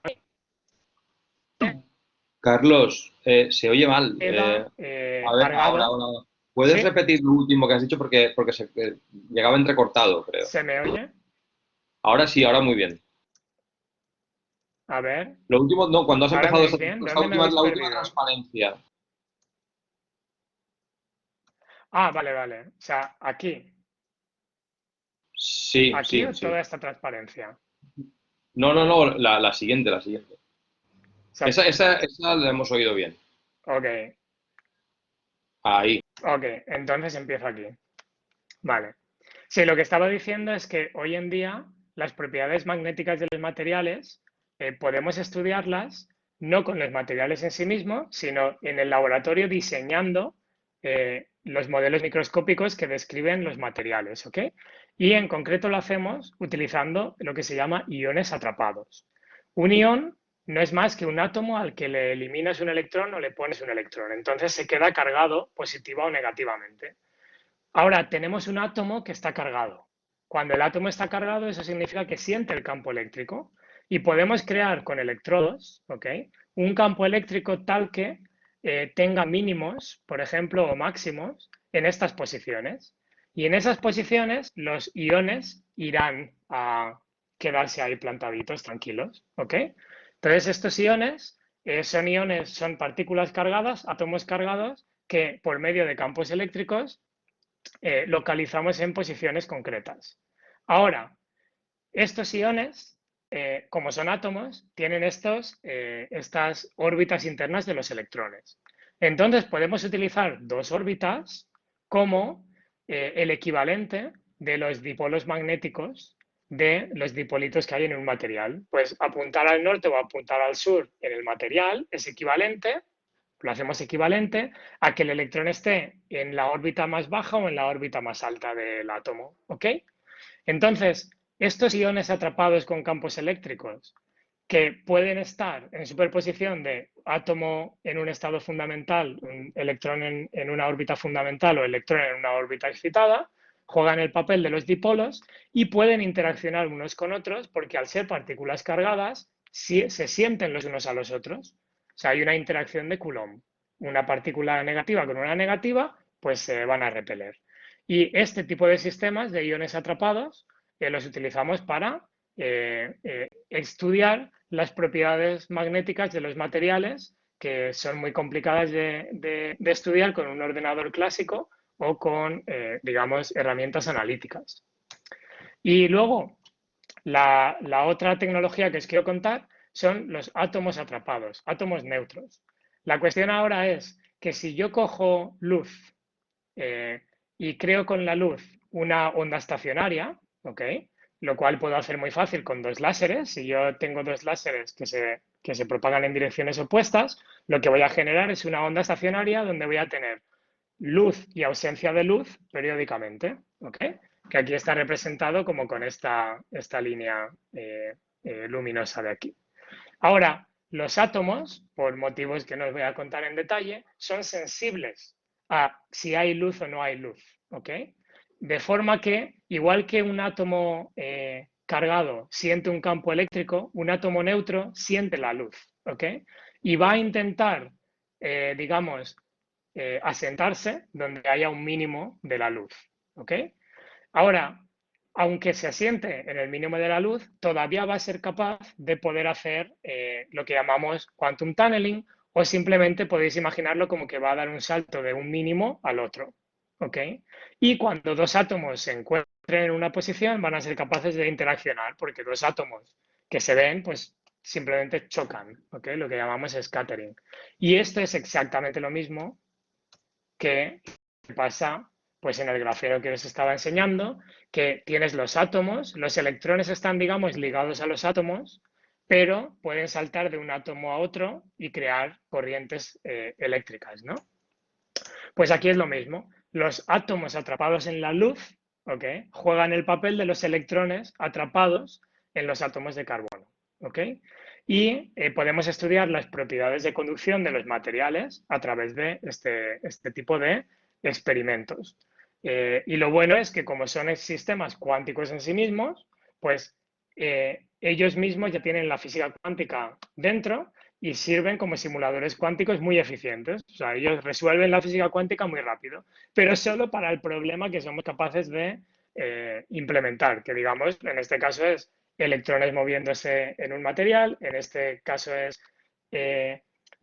Carlos, se oye mal.
queda
A ver,
cargado.
ahora. ¿Puedes
¿Sí?
repetir lo último que has dicho? Porque llegaba entrecortado, creo.
¿Se me oye?
Ahora sí, ahora muy bien.
A ver.
Lo último, no, cuando has
¿Ahora me
empezado
oís bien?
esta
¿Dónde me
última,
habéis
la última
perdido?
transparencia.
Ah, vale, vale. O sea, aquí.
Sí,
Aquí
sí,
o toda
sí.
esta transparencia.
No, la siguiente, la siguiente.
O sea,
Esa la hemos oído bien.
ok.
Ahí.
Ok, entonces empiezo aquí. Vale. Sí, lo que estaba diciendo es que hoy en día las propiedades magnéticas de los materiales podemos estudiarlas no con los materiales en sí mismos, sino en el laboratorio diseñando los modelos microscópicos que describen los materiales, ¿ok? Y en concreto lo hacemos utilizando lo que se llama iones atrapados. Un ion no es más que un átomo al que le eliminas un electrón o le pones un electrón. Entonces se queda cargado positiva o negativamente. Ahora tenemos un átomo que está cargado. Cuando el átomo está cargado, eso significa que siente el campo eléctrico y podemos crear con electrodos, ¿ok?, un campo eléctrico tal que tenga mínimos, por ejemplo, o máximos en estas posiciones. Y en esas posiciones los iones irán a quedarse ahí plantaditos, tranquilos, ¿ok? Entonces estos iones son partículas cargadas, átomos cargados, que por medio de campos eléctricos localizamos en posiciones concretas. Ahora, estos iones, como son átomos, tienen estas órbitas internas de los electrones. Entonces, podemos utilizar dos órbitas como el equivalente de los dipolos magnéticos de los dipolitos que hay en un material. Pues apuntar al norte o apuntar al sur en el material es equivalente, lo hacemos equivalente a que el electrón esté en la órbita más baja o en la órbita más alta del átomo, ¿ok? Entonces, estos iones atrapados con campos eléctricos que pueden estar en superposición de átomo en un estado fundamental, un electrón en una órbita fundamental o electrón en una órbita excitada, juegan el papel de los dipolos y pueden interaccionar unos con otros porque al ser partículas cargadas se sienten los unos a los otros. O sea, hay una interacción de Coulomb. Una partícula negativa con una negativa, pues se van a repeler. Y este tipo de sistemas de iones atrapados los utilizamos para estudiar las propiedades magnéticas de los materiales, que son muy complicadas de estudiar con un ordenador clásico o con, digamos, herramientas analíticas. Y luego, la otra tecnología que os quiero contar son los átomos atrapados, átomos neutros. La cuestión ahora es que si yo cojo luz y creo con la luz una onda estacionaria, ¿ok?, lo cual puedo hacer muy fácil con dos láseres. Si yo tengo dos láseres que se propagan en direcciones opuestas, lo que voy a generar es una onda estacionaria donde voy a tener luz y ausencia de luz periódicamente, ¿ok?, que aquí está representado como con esta línea luminosa de aquí. Ahora, los átomos, por motivos que no os voy a contar en detalle, son sensibles a si hay luz o no hay luz, ¿ok? De forma que, igual que un átomo cargado siente un campo eléctrico, un átomo neutro siente la luz, ¿ok? Y va a intentar, digamos, asentarse donde haya un mínimo de la luz, ¿ok? Ahora, aunque se asiente en el mínimo de la luz, todavía va a ser capaz de poder hacer lo que llamamos quantum tunneling, o simplemente podéis imaginarlo como que va a dar un salto de un mínimo al otro, ¿ok? Y cuando dos átomos se encuentren en una posición, van a ser capaces de interaccionar, porque dos átomos que se ven, pues simplemente chocan, ¿ok?, lo que llamamos scattering. Y esto es exactamente lo mismo que pasa pues en el grafeno que os estaba enseñando, que tienes los átomos, los electrones están, digamos, ligados a los átomos, pero pueden saltar de un átomo a otro y crear corrientes eléctricas, ¿no? Pues aquí es lo mismo. Los átomos atrapados en la luz, ¿ok?, juegan el papel de los electrones atrapados en los átomos de carbono, ¿ok? Y podemos estudiar las propiedades de conducción de los materiales a través de este tipo de experimentos. Y lo bueno es que como son sistemas cuánticos en sí mismos, pues ellos mismos ya tienen la física cuántica dentro y sirven como simuladores cuánticos muy eficientes. O sea, ellos resuelven la física cuántica muy rápido, pero solo para el problema que somos capaces de implementar, que digamos, en este caso es electrones moviéndose en un material, en este caso es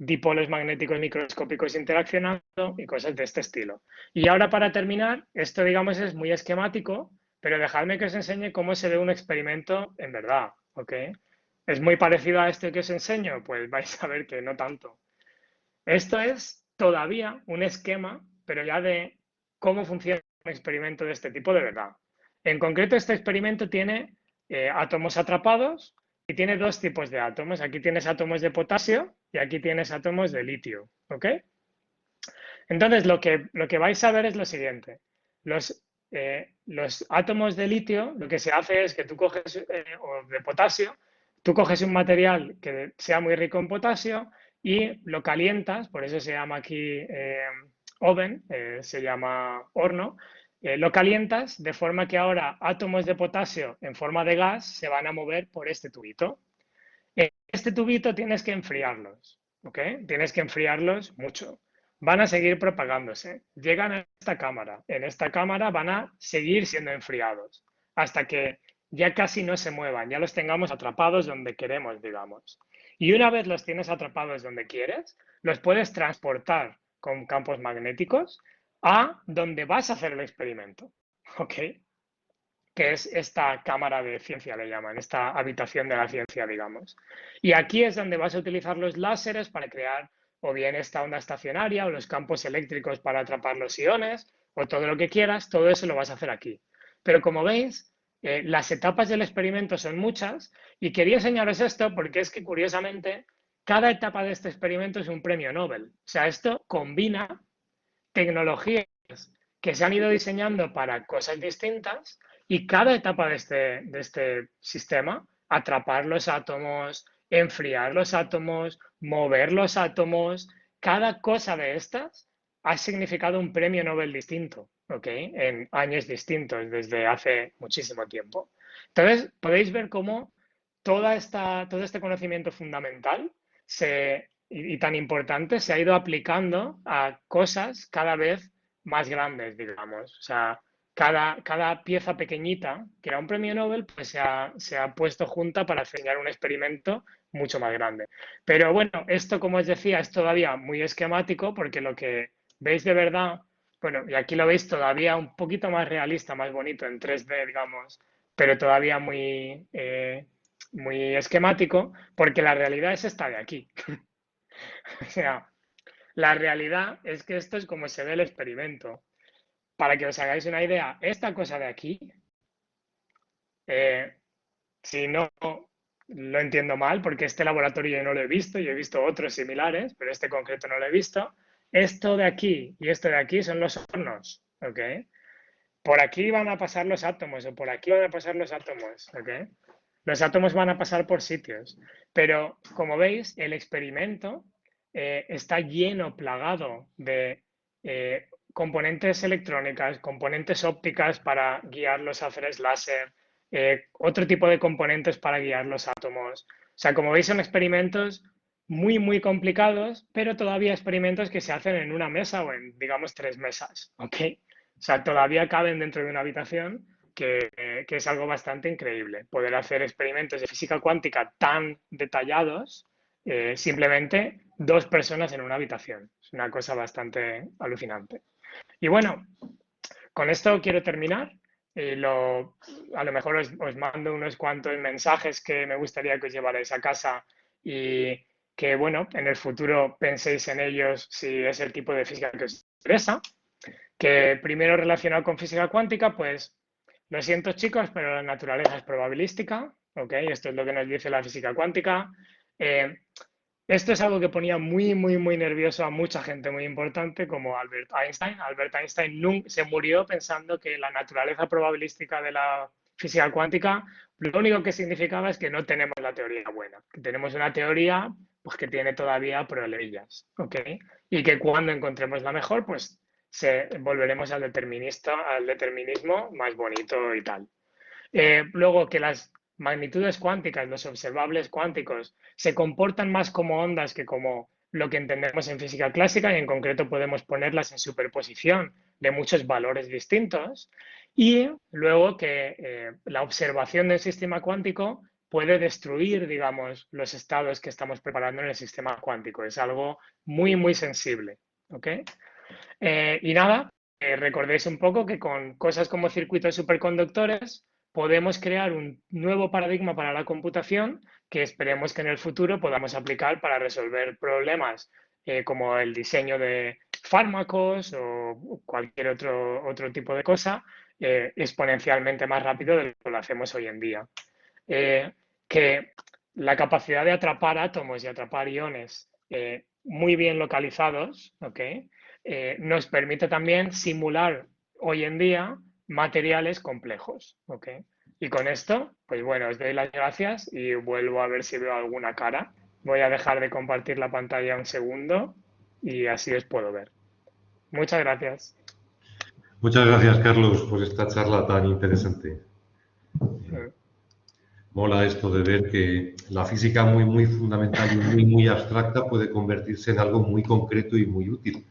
dipolos magnéticos microscópicos interaccionando y cosas de este estilo. Y ahora, para terminar, esto, digamos, es muy esquemático, pero dejadme que os enseñe cómo se ve un experimento en verdad, ¿ok? ¿Es muy parecido a este que os enseño? Pues vais a ver que no tanto. Esto es todavía un esquema, pero ya de cómo funciona un experimento de este tipo de verdad. En concreto, este experimento tiene átomos atrapados y tiene dos tipos de átomos. Aquí tienes átomos de potasio y aquí tienes átomos de litio, ¿ok? Entonces, lo que vais a ver es lo siguiente. Los átomos de litio, lo que se hace es que tú coges, o de potasio, Tú coges un material que sea muy rico en potasio y lo calientas, por eso se llama aquí oven, se llama horno, lo calientas de forma que ahora átomos de potasio en forma de gas se van a mover por este tubito. Este tubito tienes que enfriarlos, ¿ok? Tienes que enfriarlos mucho. Van a seguir propagándose. Llegan a esta cámara. En esta cámara van a seguir siendo enfriados hasta que ya casi no se muevan, ya los tengamos atrapados donde queremos, digamos. Y una vez los tienes atrapados donde quieres, los puedes transportar con campos magnéticos a donde vas a hacer el experimento, ¿ok? Que es esta cámara de ciencia, le llaman, esta habitación de la ciencia, digamos. Y aquí es donde vas a utilizar los láseres para crear o bien esta onda estacionaria o los campos eléctricos para atrapar los iones o todo lo que quieras, todo eso lo vas a hacer aquí. Pero como veis, las etapas del experimento son muchas y quería enseñaros esto porque es que curiosamente cada etapa de este experimento es un premio Nobel. O sea, esto combina tecnologías que se han ido diseñando para cosas distintas y cada etapa de este sistema, atrapar los átomos, enfriar los átomos, mover los átomos, cada cosa de estas ha significado un premio Nobel distinto, ¿ok? En años distintos, desde hace muchísimo tiempo. Entonces, podéis ver cómo todo este conocimiento fundamental y tan importante se ha ido aplicando a cosas cada vez más grandes, digamos. O sea, cada pieza pequeñita, que era un premio Nobel, pues se ha puesto junta para diseñar un experimento mucho más grande. Pero bueno, esto, como os decía, es todavía muy esquemático porque lo que veis de verdad, bueno, y aquí lo veis todavía un poquito más realista, más bonito en 3D, digamos, pero todavía muy esquemático, porque la realidad es esta de aquí. O sea, la realidad es que esto es como se ve el experimento. Para que os hagáis una idea, esta cosa de aquí, si no lo entiendo mal, porque este laboratorio yo no lo he visto, yo he visto otros similares, pero este concreto no lo he visto, esto de aquí y esto de aquí son los hornos, ¿ok? Por aquí van a pasar los átomos o por aquí van a pasar los átomos, ¿ok? Los átomos van a pasar por sitios, pero como veis, el experimento está lleno, plagado de componentes electrónicas, componentes ópticas para guiar los láseres láser, otro tipo de componentes para guiar los átomos. O sea, como veis, son experimentos muy complicados, pero todavía experimentos que se hacen en una mesa o en, digamos, 3 mesas, ¿ok? O sea, todavía caben dentro de una habitación que es algo bastante increíble. Poder hacer experimentos de física cuántica tan detallados, simplemente 2 personas en una habitación. Es una cosa bastante alucinante. Y bueno, con esto quiero terminar. A lo mejor os mando unos cuantos mensajes que me gustaría que os llevarais a casa y que, bueno, en el futuro penséis en ellos si es el tipo de física que os interesa. Que primero relacionado con física cuántica, pues lo siento chicos, pero la naturaleza es probabilística, ¿ok? Esto es lo que nos dice la física cuántica. Esto es algo que ponía muy nervioso a mucha gente muy importante como Albert Einstein. Albert Einstein se murió pensando que la naturaleza probabilística de la física cuántica lo único que significaba es que no tenemos la teoría buena, que tenemos una teoría pues, que tiene todavía problemillas, ¿ok? Y que cuando encontremos la mejor, pues volveremos al determinismo más bonito y tal. Luego que las magnitudes cuánticas, los observables cuánticos, se comportan más como ondas que como lo que entendemos en física clásica y en concreto podemos ponerlas en superposición de muchos valores distintos. Y luego que la observación del sistema cuántico puede destruir, digamos, los estados que estamos preparando en el sistema cuántico. Es algo muy sensible. ¿Ok? Y nada, recordéis un poco que con cosas como circuitos superconductores podemos crear un nuevo paradigma para la computación que esperemos que en el futuro podamos aplicar para resolver problemas como el diseño de fármacos o cualquier otro tipo de cosa exponencialmente más rápido de lo que lo hacemos hoy en día. Que la capacidad de atrapar átomos y atrapar iones muy bien localizados, ¿ok? Nos permite también simular hoy en día materiales complejos, ¿ok? Y con esto, pues bueno, os doy las gracias y vuelvo a ver si veo alguna cara. Voy a dejar de compartir la pantalla un segundo y así os puedo ver. Muchas gracias.
Muchas gracias, Carlos, por esta charla tan interesante.
Mm.
Mola esto de ver que la física muy fundamental y muy abstracta puede convertirse en algo muy concreto y muy útil.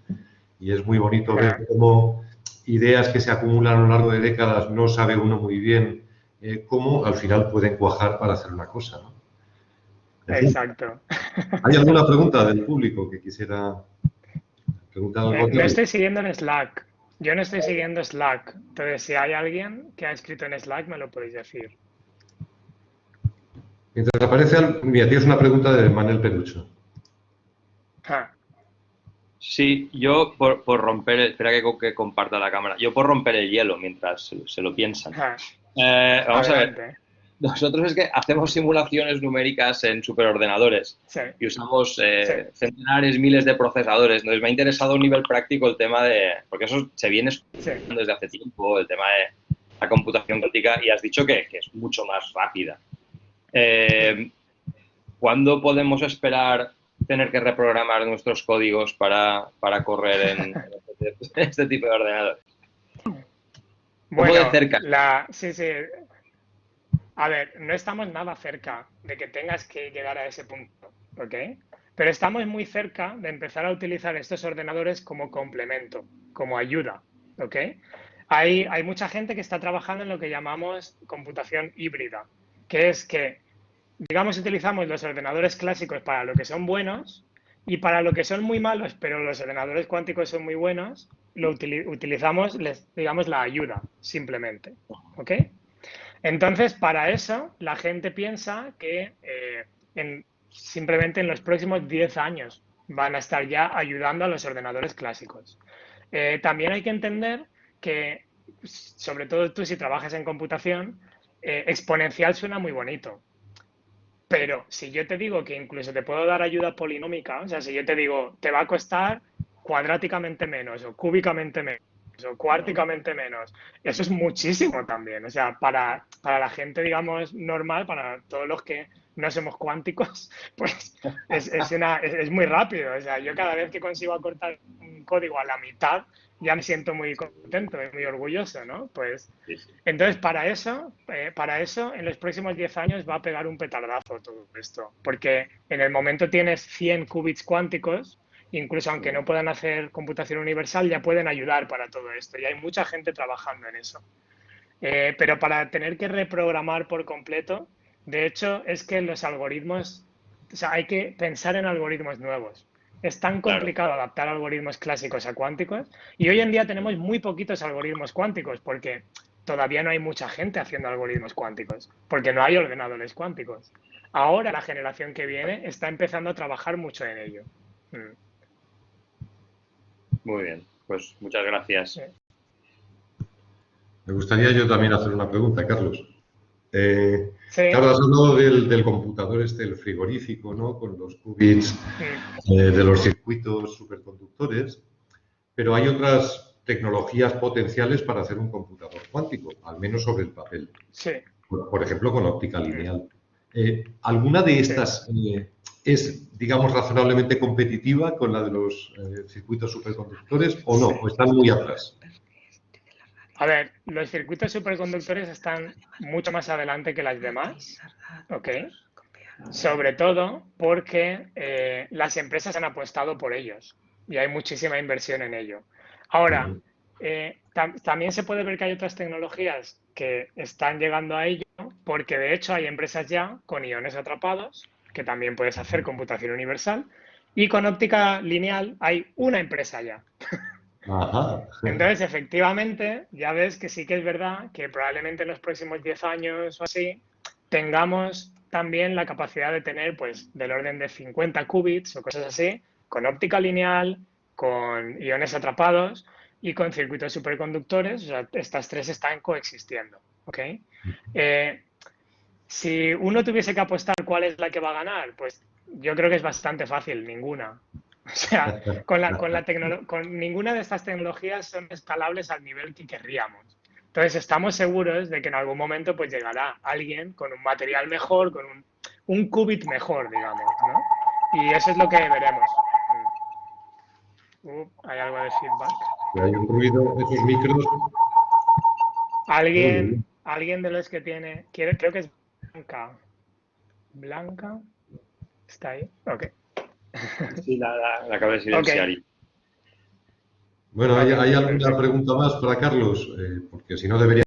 Y es muy bonito ver cómo ideas que se acumulan a lo largo de décadas no sabe uno muy bien cómo al final pueden cuajar para hacer una cosa, ¿no? En fin,
Exacto.
¿hay alguna pregunta del público que quisiera preguntar algo a
No
Carlos?
estoy siguiendo en Slack. Yo no estoy siguiendo Slack. Entonces, si hay alguien que ha escrito en Slack, me lo podéis decir.
Mientras aparece, mira, tienes una pregunta de Manuel Perucho.
Ah,
Sí, yo por romper, espera que comparta la cámara, yo por romper el hielo mientras se lo piensan.
ah,
Vamos a ver,
adelante.
nosotros es que hacemos simulaciones numéricas en superordenadores
Sí,
y usamos
sí,
centenares, miles de procesadores. Entonces me ha interesado a un nivel práctico el tema de, porque eso se viene
sí.
estudiando desde hace tiempo, el tema de la computación cuántica, y has dicho que es mucho más rápida. ¿Cuándo podemos esperar tener que reprogramar nuestros códigos para correr en este tipo de ordenador? ¿Cómo de
Bueno,
cerca?
sí, sí. A ver, no estamos nada cerca de que tengas que llegar a ese punto, ¿ok? Pero estamos muy cerca de empezar a utilizar estos ordenadores como complemento, como ayuda, ¿ok? Hay mucha gente que está trabajando en lo que llamamos computación híbrida, que es que, digamos, utilizamos los ordenadores clásicos para lo que son buenos y para lo que son muy malos, pero los ordenadores cuánticos son muy buenos, utilizamos, digamos, la ayuda, simplemente, ¿ok? Entonces, para eso, la gente piensa que simplemente en los próximos 10 años van a estar ya ayudando a los ordenadores clásicos. También hay que entender que, sobre todo tú si trabajas en computación, exponencial suena muy bonito. Pero si yo te digo que incluso te puedo dar ayuda polinómica, o sea, si yo te digo, te va a costar cuadráticamente menos o cúbicamente menos o cuárticamente menos, eso es muchísimo también. O sea, para la gente, digamos, normal, para todos los que no somos cuánticos, pues es muy rápido. O sea, yo cada vez que consigo acortar un código a la mitad, ya me siento muy contento y muy orgulloso, ¿no? Pues
Sí, sí.
entonces, para eso, en los próximos 10 años va a pegar un petardazo todo esto, porque en el momento tienes 100 qubits cuánticos, incluso aunque no puedan hacer computación universal, ya pueden ayudar para todo esto, y hay mucha gente trabajando en eso. Pero para tener que reprogramar por completo, de hecho, es que los algoritmos, o sea, hay que pensar en algoritmos nuevos. Es tan
Claro,
complicado adaptar algoritmos clásicos a cuánticos y hoy en día tenemos muy poquitos algoritmos cuánticos porque todavía no hay mucha gente haciendo algoritmos cuánticos, porque no hay ordenadores cuánticos. Ahora la generación que viene está empezando a trabajar mucho en ello.
muy bien. Pues muchas gracias.
Me gustaría yo también hacer una pregunta, Carlos.
Sí.
Claro, has hablado del computador el frigorífico, ¿no? Con los qubits de los circuitos superconductores, pero hay otras tecnologías potenciales para hacer un computador cuántico, al menos sobre el papel.
Sí.
Por ejemplo, con óptica lineal. ¿Alguna de
Sí.
estas es, digamos, razonablemente competitiva con la de los circuitos superconductores o no? ¿O están muy atrás?
A ver, los circuitos superconductores están mucho más adelante que las demás, ¿ok? Sobre todo porque las empresas han apostado por ellos y hay muchísima inversión en ello. Ahora, también se puede ver que hay otras tecnologías que están llegando a ello porque de hecho hay empresas ya con iones atrapados que también puedes hacer computación universal y con óptica lineal hay una empresa ya.
Ajá.
Entonces, efectivamente, ya ves que sí que es verdad que probablemente en los próximos 10 años o así tengamos también la capacidad de tener pues del orden de 50 qubits o cosas así, con óptica lineal, con iones atrapados y con circuitos superconductores. O sea, estas tres están coexistiendo, ¿ok? Si uno tuviese que apostar cuál es la que va a ganar, pues yo creo que es bastante fácil, ninguna. O sea, con ninguna de estas tecnologías son escalables al nivel que querríamos. Entonces, estamos seguros de que en algún momento pues llegará alguien con un material mejor, con un qubit mejor, digamos, ¿no? Y eso es lo que veremos. Hay algo de feedback.
Hay un ruido, esos micros.
¿Alguien de los que tiene... Creo que es Blanca. ¿Blanca? ¿Está ahí? Ok.
Sí, la acabo de silenciar.
Okay.
Bueno, ¿hay alguna pregunta más para Carlos? Porque si no debería...